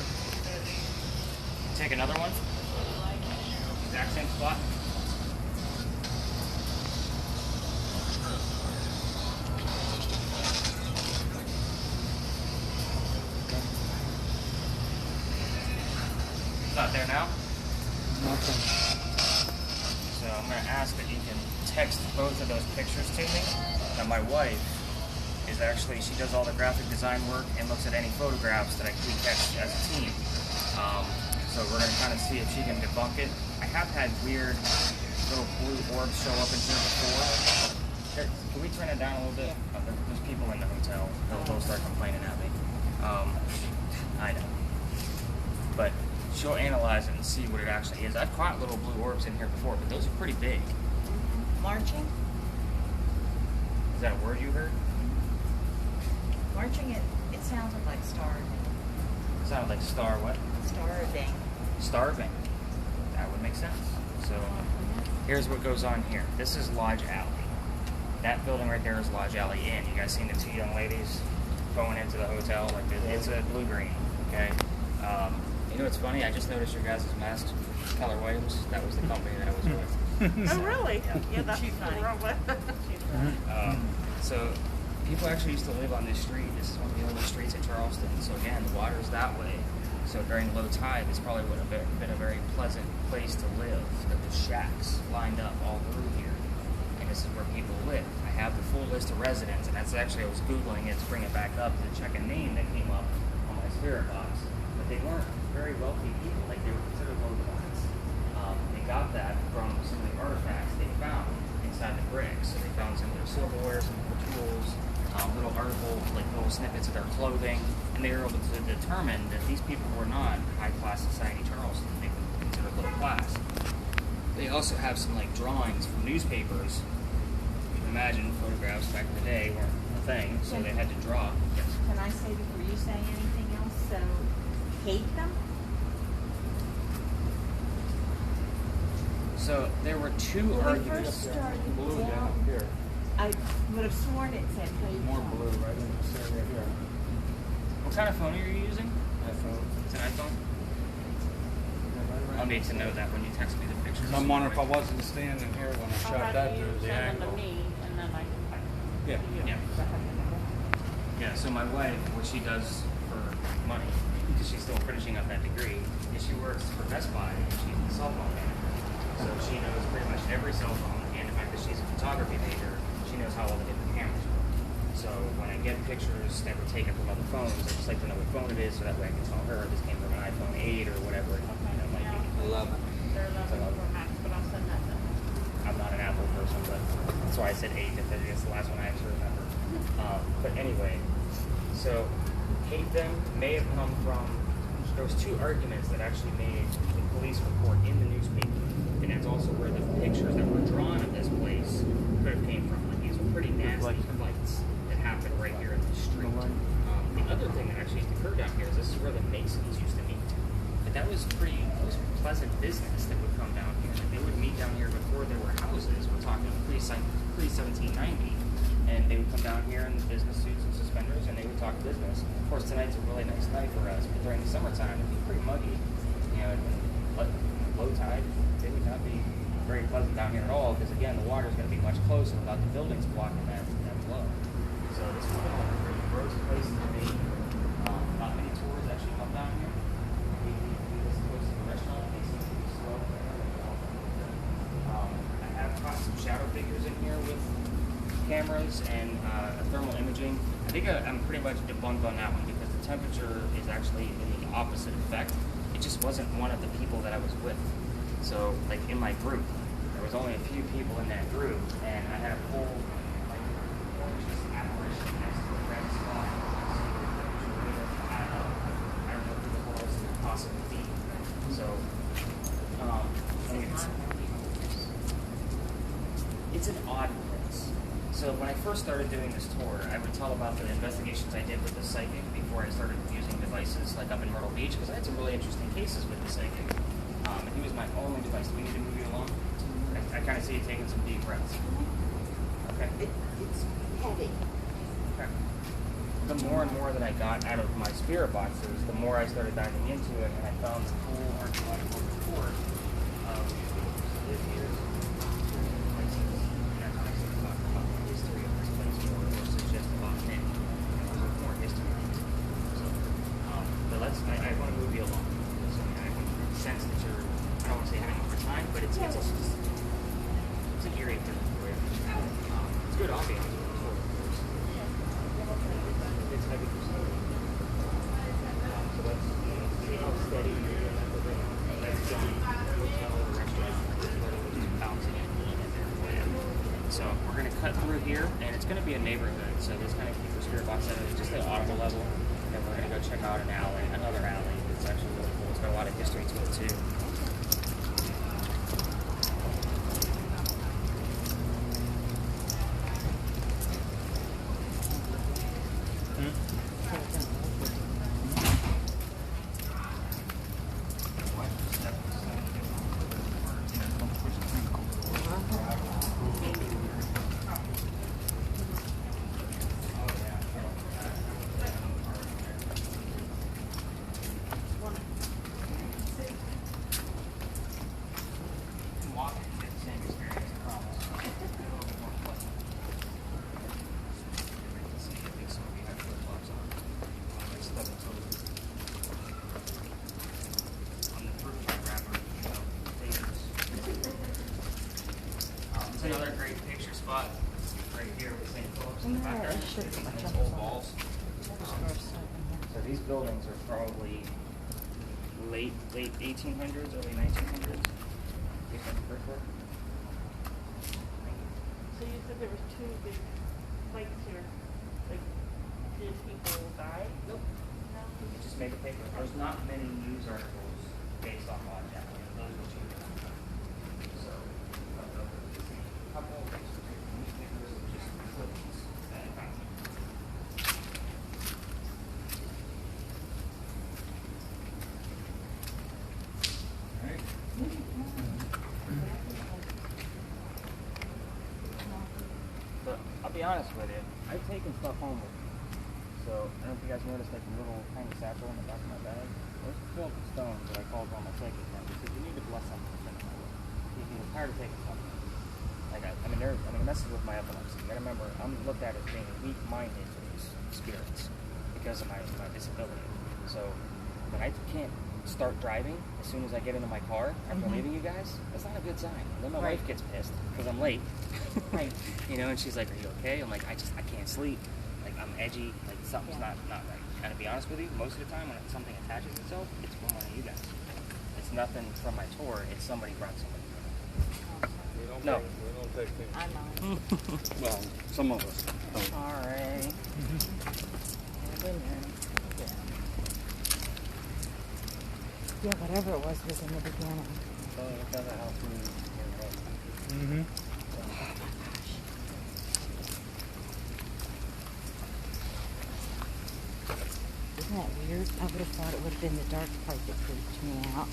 Take another one. Exact same spot. It's not there now. Nothing. So I'm going to ask that you can text both of those pictures to me. Now my wife is actually, she does all the graphic design work and looks at any photographs that we catch as a team. So we're going to kind of see if she can debunk it. I have had weird little blue orbs show up in here before. Here, can we turn it down a little bit? There's people in the hotel. They'll start complaining at me. I know. But she'll analyze it and see what it actually is. I've caught little blue orbs in here before, but those are pretty big. Marching? Is that a word you heard? Marching, it sounded like starving. It sounded like star what? Starving. Starving. That would make sense. So here's what goes on here. This is Lodge Alley. That building right there is Lodge Alley Inn. You guys seen the two young ladies going into the hotel. Like it's a blue green. Okay. You know what's funny? I just noticed your guys' mask, Keller Williams. That was the company that I was with. Oh, really? Yeah. Yeah, that's funny. wrong with. So people actually used to live on this street. This is one of the oldest streets in Charleston. So again, the water's that way. So during low tide, this probably would have been a very pleasant place to live. There was shacks lined up all through here, and this is where people live. I have the full list of residents, and that's actually, I was Googling it to bring it back up to check a name that came up on my spirit box. But they weren't very wealthy people, like they were considered low class. They got that from some of the artifacts they found inside the bricks. So they found some of their silverware, some of their tools, little articles, like little snippets of their clothing, and they were able to determine that these people were not high-class society Charleston. They were considered low class. They also have some like drawings from newspapers. You can imagine photographs back in the day weren't a thing, so they had to draw. Yes. Can I say before you say anything else? So, hate them? So there were two When we arguments. first started Blue down down, here. I would have sworn it said hate More them. blue right in this area here. What kind of phone are you using? iPhone. It's an iPhone? I'll need to know that when you text me the pictures. I'm wondering if I wasn't standing here when I shot that through the Send them angle. to me, and then I. Yeah. Yeah. Yeah, so my wife, what she does for money, because she's still finishing up that degree, is she works for Best Buy, and she's a cell phone manager. So she knows pretty much every cell phone, and the fact that she's a photography major, she knows how all the different cameras work. So when I get pictures that were taken from other phones, I just like to know what phone it is, so that way I can tell her this came from an iPhone 8 or whatever it might be. 11. They're 11 Pro Max, but I'll send that to them. I'm not an Apple person, but that's why I said 8, because it's the last one I actually remember. But anyway, so hate them may have come from, there was two arguments that actually made the police report in the newspaper, and that's also where the pictures that were drawn of this place could have came from. Like, these were pretty nasty fights that happened right here in the street. The other thing that actually occurred down here is this is where the Masons used to meet. But that was pleasant business that would come down here. They would meet down here before there were houses. We're talking pre-1790. And they would come down here in business suits and suspenders, and they would talk business. Of course, tonight's a really nice night for us, but during the summertime, it'd be pretty muggy. You know, low tide, it would not be very pleasant down here at all, because again, the water's going to be much closer without the buildings blocking that flow. So this is one of the pretty gross places to be. Not many tours actually come down here. We was close to the restaurant, they seem to be slow. I have caught some shadow figures in here with cameras and thermal imaging. I think I'm pretty much debunked on that one, because the temperature is actually in the opposite effect. It just wasn't one of the people that I was with. So, like in my group, there was only a few people in that group, and I had a whole just apparition next to a red spot. I don't know who the hell else it could possibly be. So, anyways, it's an odd place. So when I first started doing this tour, I would tell about the investigations I did with the psychic before I started using devices like up in Myrtle Beach, because I had some really interesting cases with the psychic. And he was my only device. Do we need to move you along? I kind of see you taking some deep breaths. Okay. It's heavy. Okay. The more and more that I got out of my spirit boxes, the more I started diving into it, and I found the full archaeological report of this year's places. And that's when I started talking about the history of this place more, versus just about Nick. There's more history. So, but I want to move you along. So, I can sense that you're, I don't want to say having a hard time, but it's an eerie feeling for you. It's good ambiance. It's heavy for some. So let's see how steady you're doing that. That's John Hotel, the restaurant. It's literally just bouncing in there for you. So we're going to cut through here, and it's going to be a neighborhood. So this kind of keep your spirit box at just the audible level. And we're going to go check out another alley. It's actually really cool. It's got a lot of history to it too. Yeah, it should be much Old walls. First, So these buildings are probably late 1800s, early 1900s. Different brickwork. So you said there was two big fights here. Like, did people die? Nope. No? It just made the paper. There's not many news articles based on Lodge Avenue. Those were two. So, a couple of newspapers, just clippings that happened. But I'll be honest with you, I've taken stuff home with me. So I don't know if you guys noticed like a little tiny satchel in the back of my bag. Those are filled with stones that I called on my psychic friend. He said, you need to bless something to finish my work. He was tired of taking stuff. Like it messes with my epilepsy. You gotta remember, I'm looked at as being weak-minded to these spirits because of my disability. So when I can't start driving as soon as I get into my car after leaving you guys, that's not a good sign. And then my wife gets pissed because I'm late. Right. You know, and she's like, are you okay? I'm like, I can't sleep. Like, I'm edgy. Like, something's not right. And to be honest with you, most of the time when something attaches itself, it's from one of you guys. It's nothing from my tour. It's somebody brought somebody. We No. don't take things. I'm on. Well, some of us. Sorry. Yeah, whatever it was in the beginning. Mm-hmm. Isn't that weird? I would have thought it would have been the dark part that freaked me out.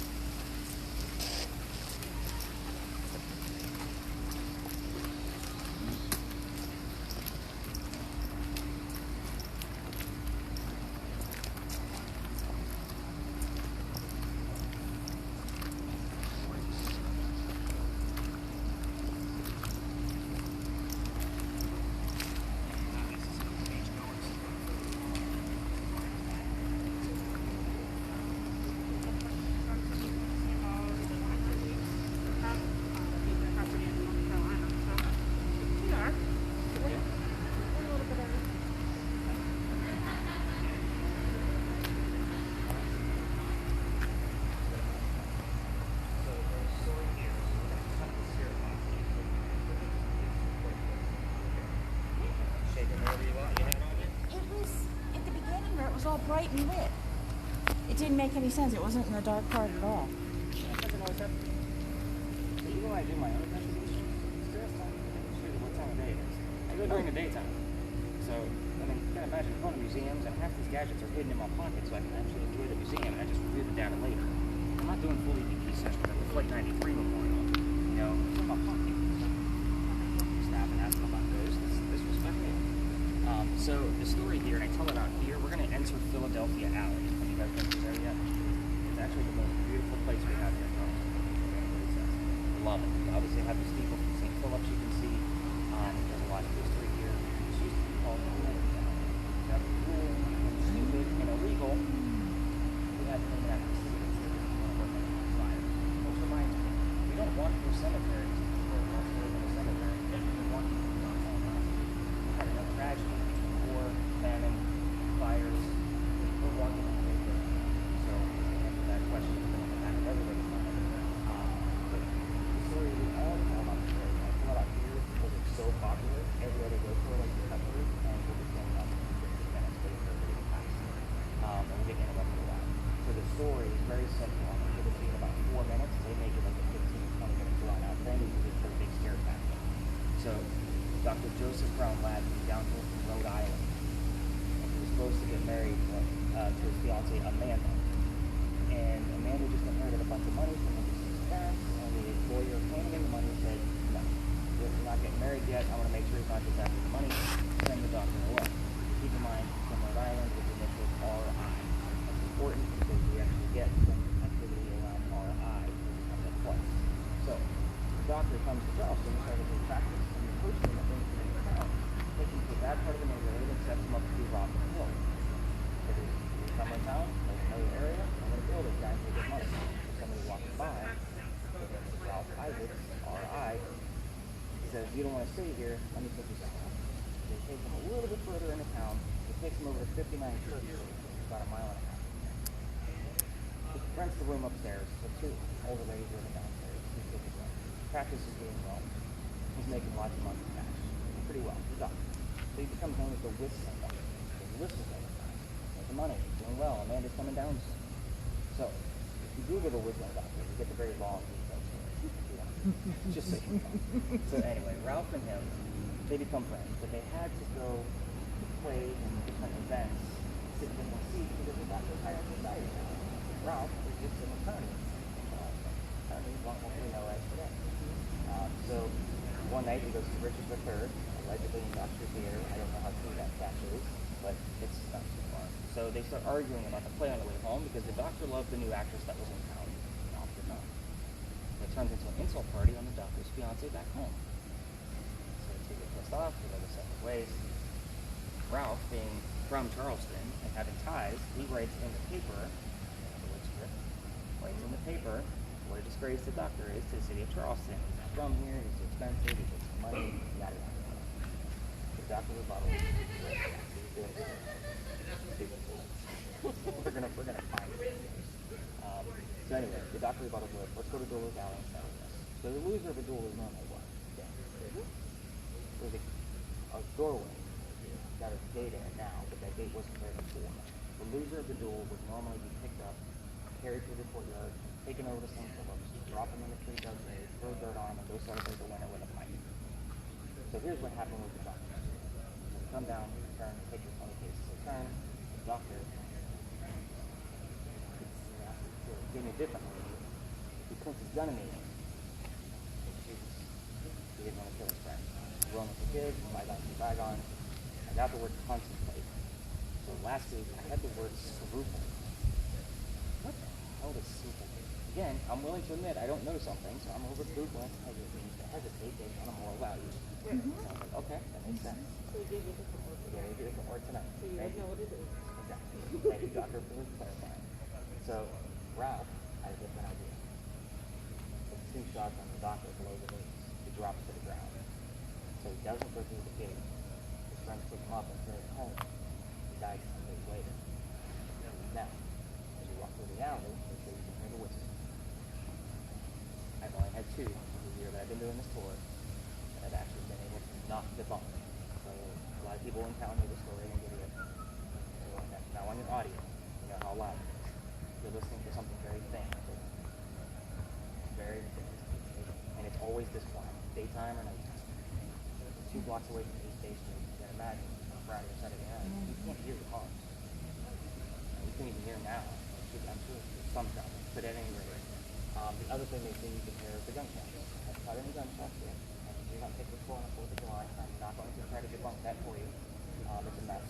It was at the beginning where it was all bright and lit. It didn't make any sense. It wasn't in the dark part at all. Even when I do my own investigations, it's time to shoot what time of day it is. I go during the daytime. So, I mean, you can imagine going to museums and half these gadgets are hidden in my pocket so I can actually enjoy the museum and I just review them down and later. I'm not doing full EVP sessions at the Flight 93 Memorial. You know, it's in my pocket. Staff and ask them about those. This respect me. So the story here, and I tell it out here, we're going to enter Philadelphia Alley. Have you guys been through there yet? It's actually the most beautiful place we have here in Charleston. Love it. You obviously have the steeple from St. Philip's you can see. There's a lot of history here. This used to be called the Minnesota. That was cool and stupid and illegal. We had to name it after the city. Which reminds me, we don't want your cemeteries to be a cemetery. We want you to be on our We had enough tragedy, war, famine, fires. We're walking on paper. So, to answer that question, it's going to matter of everybody's mind. The story we all tell about the story. I tell about here because it's so popular. Every other go for like the country, and we're just going up for 50 minutes waiting for everybody to pass. And we get interrupted a lot. So the story is very simple. I'm going to give it to you in about 4 minutes. They make it like a 15-20 minute run out. Then you just put a big scare factor. So Dr. Joseph Brown Ladd came down here from Rhode Island. And he was supposed to get married to his fiancee Amanda. And Amanda just inherited a bunch of money from his parents, and the lawyer handed him the money and said, no, you're not getting married yet. I want to make sure he's not just after the money. Send the doctor away. Keep in mind, from Rhode Island with the initials RI. That's important because we actually get some activity around RI when it comes up twice. So, the doctor comes to Charleston and started his practice, and the first thing that brings him into town, takes him to that part of the neighborhood and sets him up to do Rockland Hill. If he's summer in town, there's another area, I'm going to build this guy for good money. So somebody walking by, his name is Ralph Isaacs, RI, he says, you don't want to stay here, let me put you somewhere. He says, take them a little bit further into town. It takes them over to 59 Church Street, about a mile and a half. He rents the room upstairs, so two older ladies living downstairs. He's good to go. Practice is doing well. He's making lots of money cash. Pretty well. He's up. So he becomes known as the whistling doctor. So he whistles all the time. Making money. Doing well. Amanda's coming down soon. So, if you Google the whistling doctor, you get the very long details here. Just so you know. So anyway, Ralph and him, they become friends, but they had to go to plays and different events, sit in different seats because the doctor's higher society now. Ralph is just an attorney. Attorney, what we know as today. So one night he goes to Richard III, allegedly in Dr. Theater. I don't know how true that fact is, but it's not too far. So they start arguing about the play on the way home because the doctor loved the new actress that was in town. Ralph did not. It turns into an insult party on the doctor's fiance back home. So the two get pissed off, they go their separate ways. Ralph, being from Charleston and having ties, he writes in the paper, writes in the paper what a disgrace the doctor is to the city of Charleston. He's not from here, he's too expensive, he takes money, yada yada yada. The doctor rebuttal. He's doing it. We're gonna find it. So anyway, the doctor rebuttal was, let's go to Dole's Alley and settle this. So the loser of the duel is normally what? There's a doorway. Got a gate in it now, but that gate wasn't there before. The loser of the duel would normally be picked up, carried through the courtyard, taken over to St. Philip's, drop him in the tree judge grave, throw dirt on him, and go celebrate the winner with a fight. So here's what happened with the doctor. So come down, turn, take your 20 cases of turn. The doctor did it differently. He puts his gun in the air. He didn't want to kill his friend. Willing to forgive, bygones be bygones. I got the word contemplate. So last week I had the word scruple. What the hell is scruple? Again, I'm willing to admit I don't know something, so I'm over Googling. It means to hesitate based on a moral value. And I was like, okay, that makes sense. So you gave me a different word. Yeah, you get a different word tonight. So you already know what it is. Exactly. Thank you, Doctor, for clarifying. So Ralph had a different idea. With two shots on the doctor below the knees, he drops to the ground. So he doesn't go through the gate. His friends pick him up and carry him home. He dies 10 days later. Now, as you walk through the alley, make sure you can hear the whistle. I've only had two in the year that I've been doing this tour, and I've actually been able to not debunk it. So a lot of people in town know the story and give it. Now on your audio, you know how loud it is. You're listening to something very faint. Very faint. And it's always this quiet, daytime or nighttime. 2 blocks away from East Bay Street, you can imagine on a Friday or Saturday night, you can't hear the cars. You can't even hear now. I'm sure there's some traffic, but at any rate, the other thing they say you can hear is the gunshots. I've not any gunshots yet. And you're not taking the floor on the 4th of July. I'm not going to try to debunk that for you. It's a mess.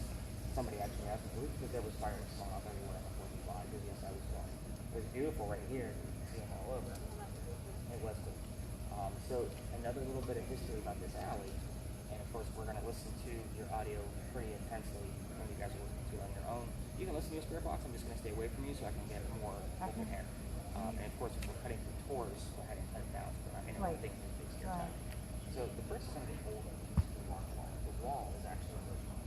Somebody actually asked me, because there was fireworks going off everywhere on the 4th of July. Yes, I was wrong. It was beautiful right here. You can see them all over. It was cool. So another little bit of history about this alley. And of course, we're going to listen to your audio pretty intensely when you guys are listening to it on your own. You can listen to your spirit box. I'm just going to stay away from you so I can get more open air. And of course, if we're cutting through tours, we're heading cut it down. So we're not going to think it's big scare time. So the bricks are going to be older than the walk along. The wall is actually original.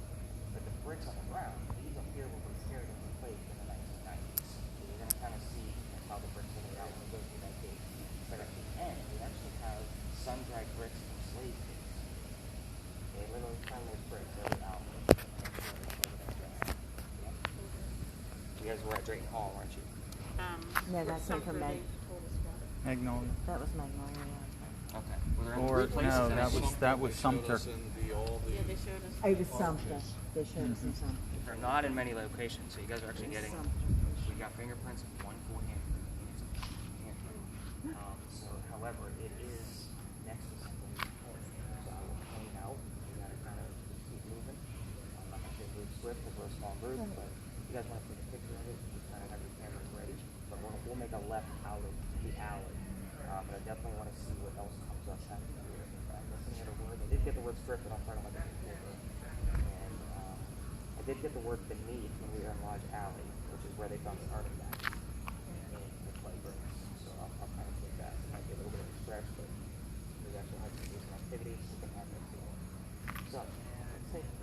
But the bricks on the ground, these up here were scared and replaced in the 1990s. So you're going to kind of see how the bricks are laid out when we go through that gate. But at the end, we actually have sun-dried bricks from slave days. They literally turn those bricks every hour. You guys were at Drayton Hall, weren't you? No, that's not from Meg. Magnolia. That was Magnolia. Yeah. Okay. Were there any Or places no, that that was Sumter. Yeah, they showed us. It was something. They showed us something. they're not in many locations, so you guys are actually getting. We got fingerprints of 1 full handprint. So, however, it is next to something important. So I will point out. You gotta kind of keep moving. I'm not gonna say move swift because we're a small group, but if you guys want to take a picture of it, just kind of have your cameras ready. But we'll make a left out of the alley. But I definitely want to see what else comes up after here. I'm listening at a word. I did get the word strip, but I'm trying to look at the paper. And I did get the word beneath when we were in Lodge Alley, which is where they found the artifacts in the clay bricks. So I'll kind of take that. It might be a little bit of a stretch, but we actually had some decent activities. We can have that too. So let's take a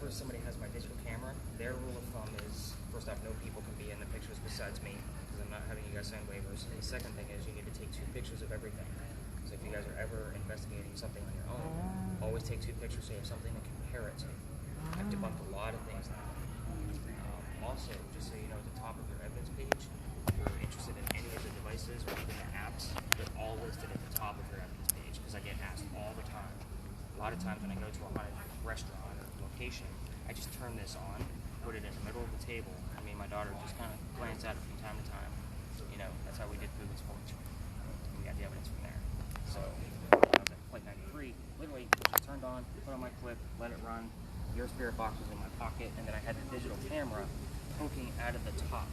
whenever somebody has my digital camera, their rule of thumb is, first off, no people can be in the pictures besides me, because I'm not having you guys sign waivers. And the second thing is you need to take 2 pictures of everything. So if you guys are ever investigating something on your own, always take 2 pictures so you have something to compare it to. I've debunked a lot of things now. Also, just so you know, at the top of your evidence page, if you're interested in any of the devices or even the apps, they're all listed at the top of your evidence page, because I get asked all the time. A lot of times when I go to a haunted restaurant or location, I just turn this on, put it in the middle of the table, and me and my daughter just kind of glance at it from time to time. You know, that's how we did Food and Sports. And we got the evidence from there. So, when I was at Flight 93, literally just turned on, put on my clip, let it run. Your spirit box was in my pocket, and then I had the digital camera poking out of the top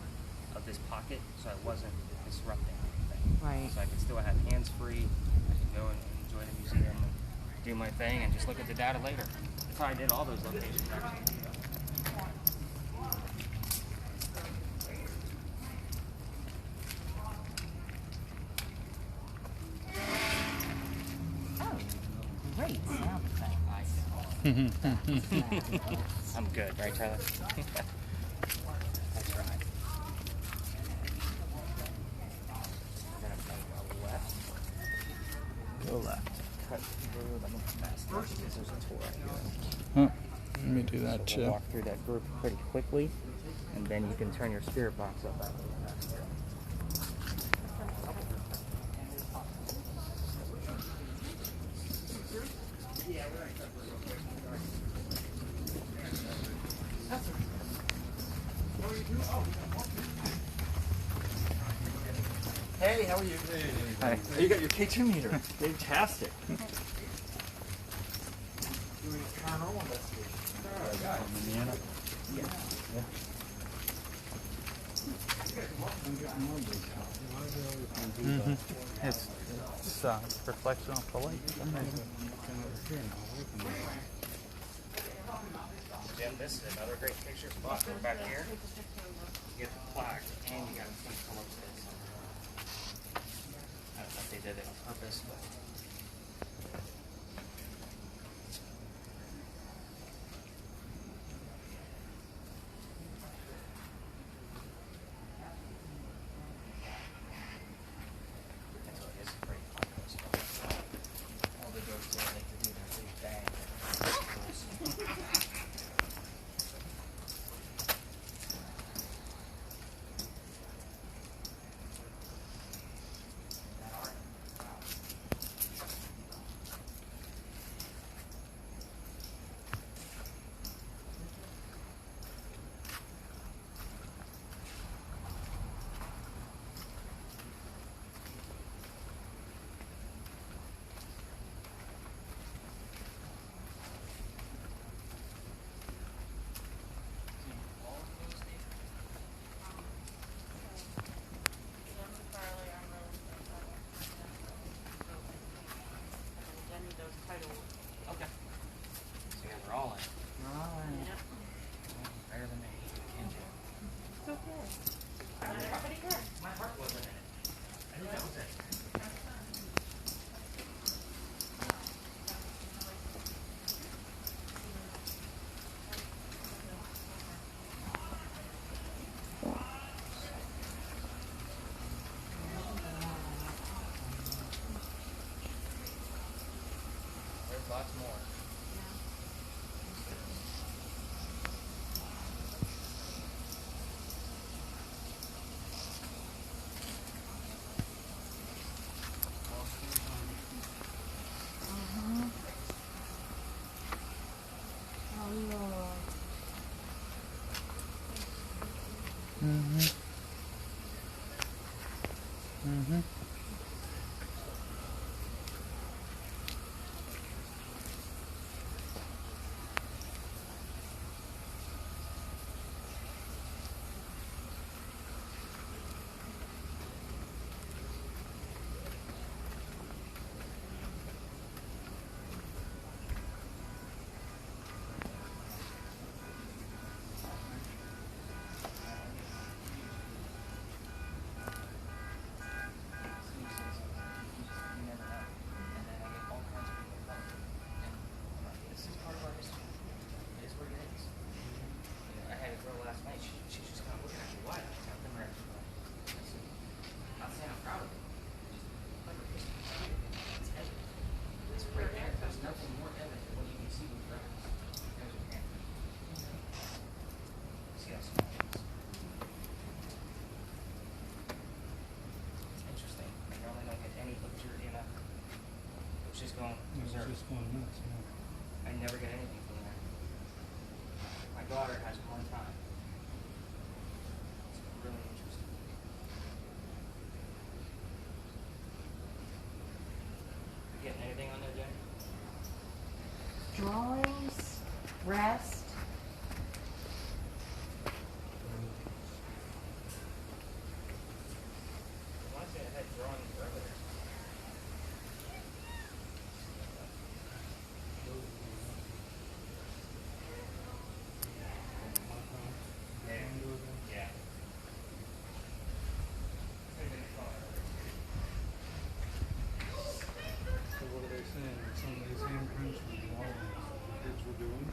of this pocket, so I wasn't disrupting anything. Right. So I could still have hands free. I could go and enjoy the museum and do my thing and just look at the data later. That's how I did all those locations actually. Oh, great sound effect. I'm good, right, Tyler? That's right. I'm gonna go left. Go left. Cut through. Let me fast because there's a tour right here. Huh. Let me do that So too. we'll walk through that group pretty quickly, and then you can turn your spirit box up out really fast. Hey, how are you? Hi. Oh, you got your K2 meter. Fantastic. Doing a paranormal investigation. It's reflection off the light. Jim, this is another great picture spot. We're back here. You get the plaque, and you got to see color space. I don't know if they did it on purpose, but. That's what it is, a great photo spot. All the ghosts there like to do their big bang. Okay. So yeah, we're all in. Better than me. Can't you? It's okay. Everybody good. My heart wasn't in it. I knew that was it. There's lots more. Oh, nuts, yeah. I never get anything from there. My daughter has one time. It's really interesting. You getting anything on there, Jen? Drawings, rest. I want to say I had drawings earlier. Yeah. So what are they saying? Some of these handprints were drawings the kids were doing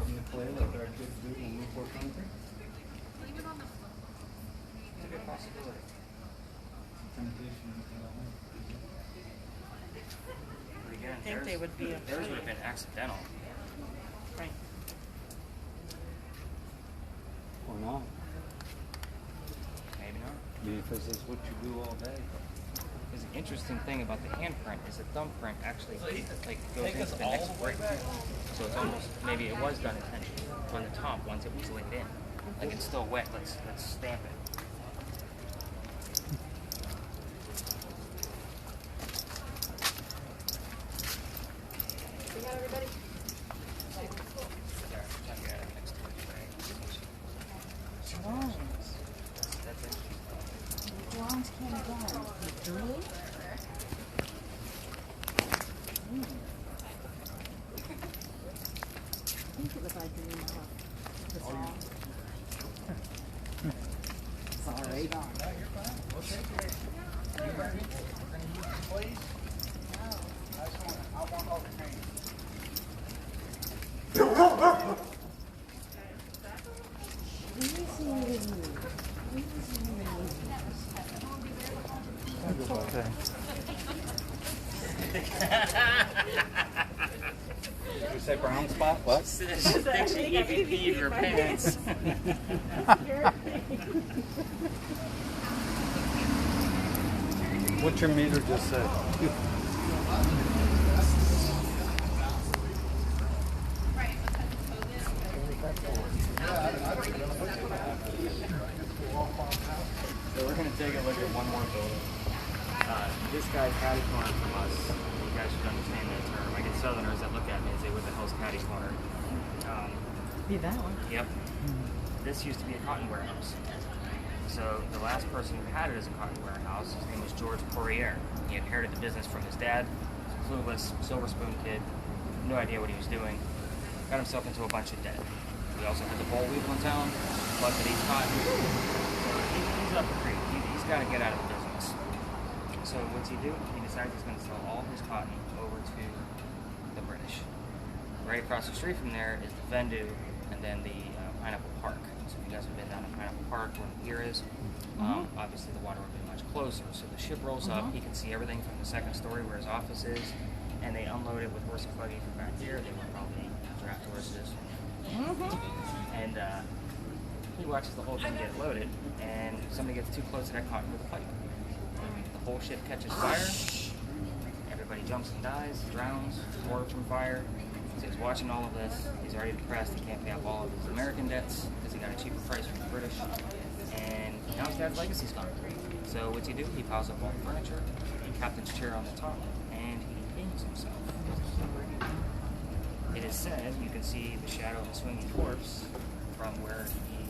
in the clay like our kids do when we pour concrete? It's a good possibility. Imitation of the But again, I think they would be theirs would have been accidental. Right. Or not. Maybe not. Because that's what you do all day. Because the interesting thing about the handprint is the thumbprint actually like goes into the next brick. So it's almost maybe it was done intentionally on the top once it was laid in. Like it's still wet. Let's stamp it. We got everybody? There, check it out next to it, right? Drawings. That's interesting. Drawings came down. You drew? I think it was I drew the song. Sorry. Okay. Did you say brown spot? What? She thinks she EVP'd her pants. What's your meter just say? So we're going to take a look at one more building. This guy's catty corner from us. You guys should understand that term. I get Southerners that look at me and say, "What the hell's catty corner?" Be that one. Yep. This used to be a cotton warehouse. So the last person who had it as a cotton warehouse, his name was George Poirier. He inherited the business from his dad. Clueless, silver spoon kid, no idea what he was doing. Got himself into a bunch of debt. We also had the boll weevil in town, but that he's cotton. So he's up the creek. He's got to get out of the business. So what's he do? He decides he's going to sell all his cotton over to the British. Right across the street from there is the Vendu and then the Pineapple Park. So if you guys have been down to Pineapple Park where the pier is, obviously the water would be much closer. So the ship rolls up, he can see everything from the second story where his office is, and they unload it with horse and buggy from back here. They were probably draft horses. And he watches the whole thing get loaded, and somebody gets too close to that cotton with a pipe. The whole ship catches fire. Everybody jumps and dies, drowns, water from fire. So he's watching all of this. He's already depressed. He can't pay off all of his American debts because he got a cheaper price from the British. And now his dad's legacy's gone. So what's he do? He piles up all the furniture, captain's chair on the top, and he hangs himself. It is said you can see the shadow of a swinging corpse from where he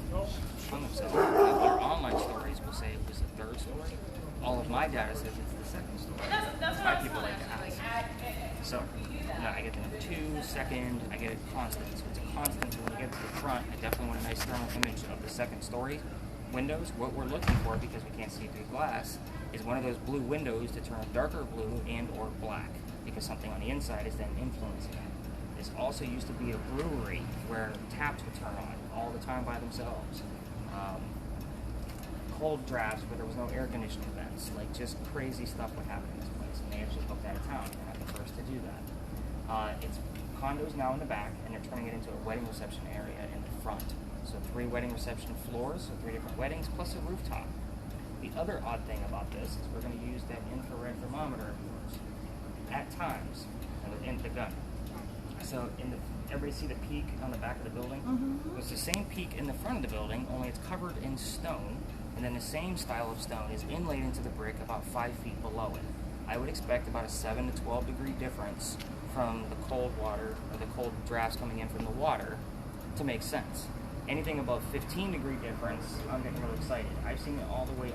hung himself. Our online stories will say it was the third story. All of my data says it's the second story. That's why people like to ask. So now I get the number 2, second, I get it constant. So it's a constant. So when you get to the front, I definitely want a nice thermal image of the second story windows. What we're looking for, because we can't see through glass, is one of those blue windows to turn darker blue and or black, because something on the inside is then influencing it. This also used to be a brewery where taps would turn on all the time by themselves. Cold drafts where there was no air conditioning vents, like just crazy stuff would happen in this place, and they actually booked out of town. They're not the first to do that. It's condos now in the back, and they're turning it into a wedding reception area in the front. So 3 wedding reception floors, so 3 different weddings, plus a rooftop. The other odd thing about this is we're going to use that infrared thermometer of yours. At times, in the gun. So everybody see the peak on the back of the building? It's the same peak in the front of the building, only it's covered in stone, and then the same style of stone is inlaid into the brick about 5 feet below it. I would expect about a 7 to 12 degree difference from the cold water or the cold drafts coming in from the water to make sense. Anything above 15 degree difference, I'm getting really excited. I've seen it all the way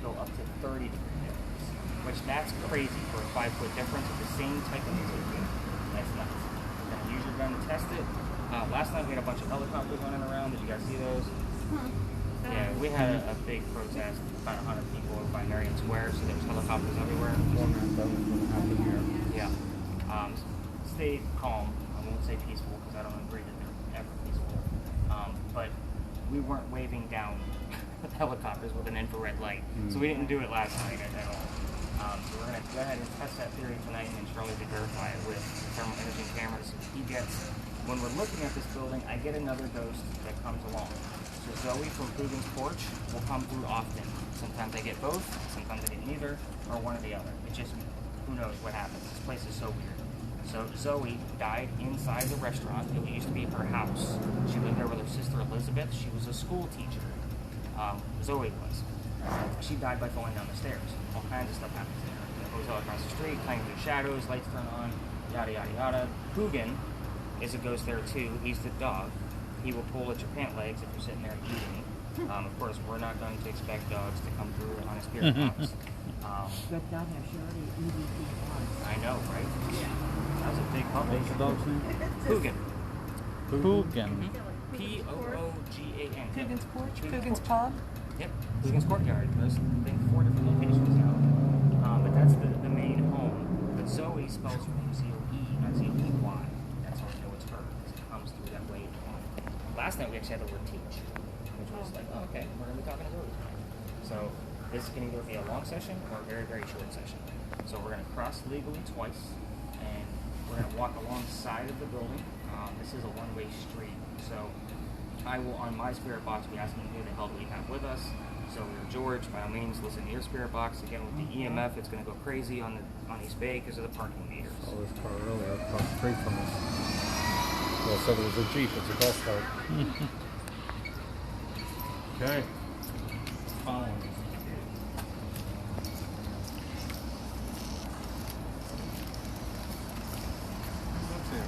go up to 30 degree difference, which that's crazy for a 5 foot difference with the same type of material. That's nuts. We're gonna use your gun to test it. Last night we had a bunch of helicopters running around. Did you guys see those? Yeah, we had a big protest, about 100 people over by Marion Square, so there was helicopters everywhere. Wondering if that was going to happen here. Yeah. Stay calm. I won't say peaceful because I don't agree that they're ever peaceful. But we weren't waving down helicopters with an infrared light, so we didn't do it last night at all. So we're going to go ahead and test that theory tonight and then Charlie to verify it with thermal imaging cameras. He gets, when we're looking at this building, I get another ghost that comes along. So Zoe from Coogan's Porch will come through often. Sometimes I get both, sometimes I get neither, or one or the other. It just, who knows what happens. This place is so weird. So Zoe died inside the restaurant. It used to be her house. She lived there with her sister Elizabeth. She was a school teacher. Zoe was. She died by falling down the stairs. All kinds of stuff happens there. The hotel across the street, playing through shadows, lights turn on, yada yada yada. Coogan is a ghost there too. He's the dog. He will pull at your pant legs if you're sitting there eating. Of course, we're not going to expect dogs to come through on a spirit box. But down there, she already EVP I know, right? Yeah. That was a big puppy. What's the dog's name? Coogan. Coogan. P-O-O-G-A-N. Coogan's Porch, Coogan's Pub. Yep, Coogan's Courtyard. There's, I think, 4 different locations now. But that's the main home. But Zoe spells from Z-O-E, not Z-O-E-Y. That's how I know it's her, because it comes through that way. Last night we actually had the word teach, which was like, oh, okay, we're going to be talking to Zoe tonight. So this can either be a long session or a very, very short session. So we're going to cross legally twice, and we're going to walk alongside of the building. This is a one-way street, so I will, on my spirit box, be asking who the hell do we have with us. So George, by all means, listen to your spirit box. Again, with the EMF, it's going to go crazy on East Bay because of the parking meters. Saw this car earlier across the street from us. Well, said it was a Jeep. It's a golf cart. Okay. Following us. What's here?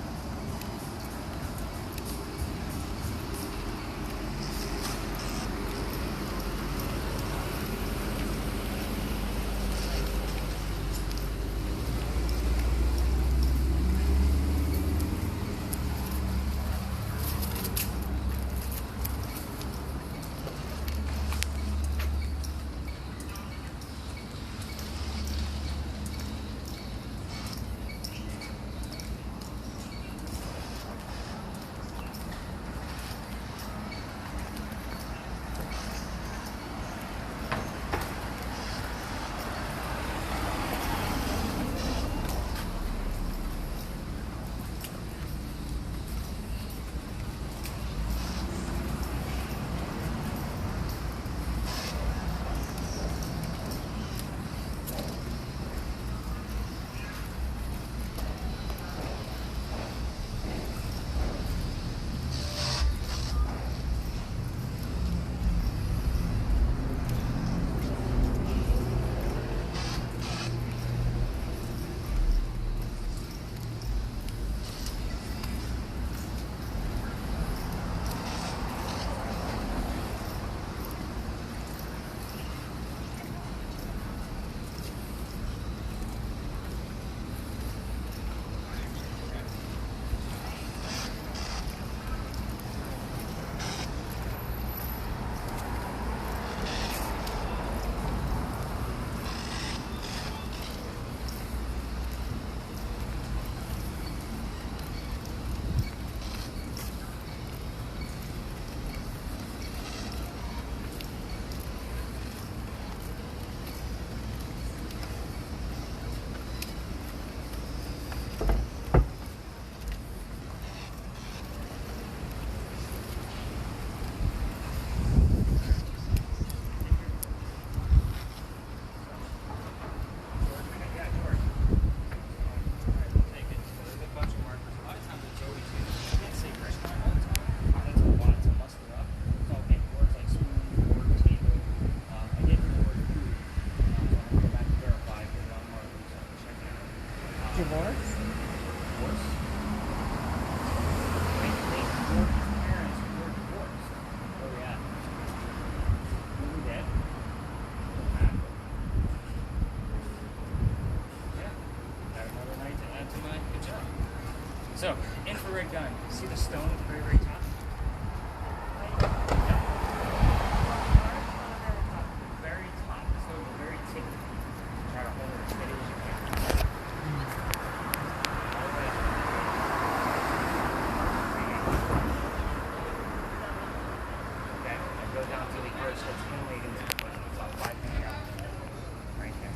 done. See the stone at the very, very top? Very top. Just go to the very tip. Try to hold it as steady as you can. Okay, and go down to the arch that's inlaid into the foot. It's about 5 feet out. Right there.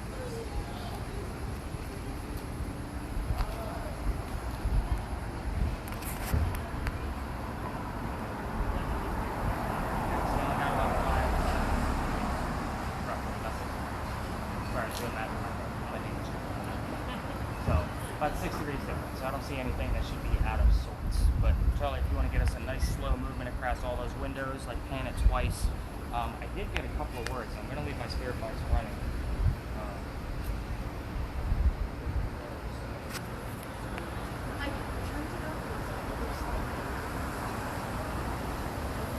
So, about 6 degrees difference. So I don't see anything that should be out of sorts. But Charlie, if you want to get us a nice slow movement across all those windows, like pan it twice. I did get a couple of words. I'm going to leave my spirit box running.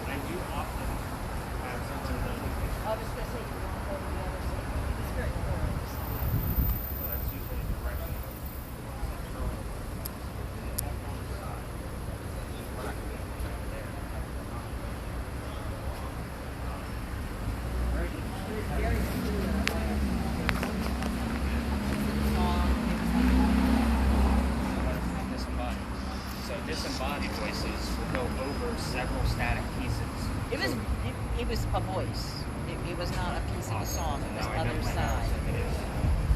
I do often have something that I was gonna say, you want to go to the other side? It's very boring. so that's usually the direction of disembodied. So disembodied voices will go over several static pieces. It was a voice. It was not a piece of a song. It was Now I know other my side. notes. It is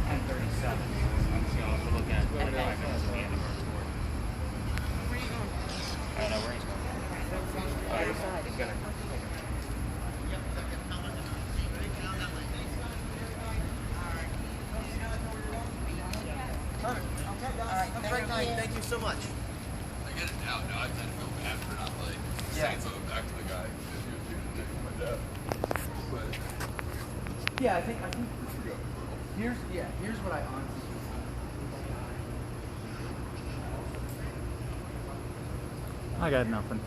10:37. So I'll have to look at 5 minutes at the end of our tour. I don't know where he's going. He's gonna. Have a great night. Thank you so much. I get it now. Now I tend to go after it. I'm like saying something back to the guy. My dad. But Yeah, I think here's what I honestly I got nothing.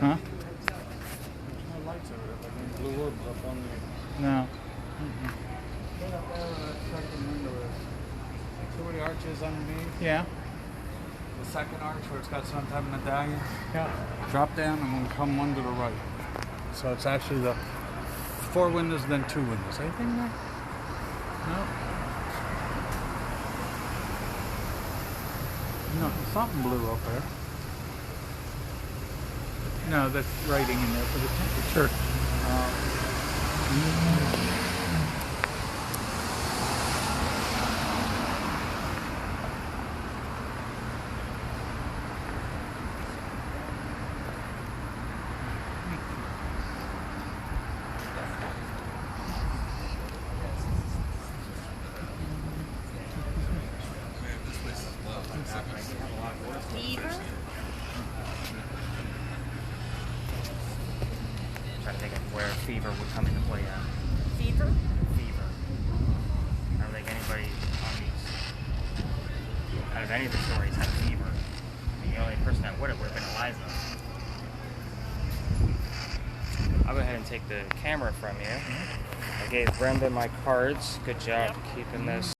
Huh? No lights over there, like any blue orbs up on the. No. Right up there where that second window is. See where the arch is underneath? Yeah. The second arch where it's got some type of medallion? Yeah. Drop down and then come one to the right. So it's actually the 4 windows, then 2 windows. Anything there? No. No, something blue up there. No, that's writing in there for the temperature. Fever? Trying to think of where fever would come into play at. Fever? Fever. I don't think anybody on these, out of any of the stories, had fever. I mean, the only person that would have been Eliza. I'll go ahead and take the camera from you. I gave Brenda my cards. Good job keeping this.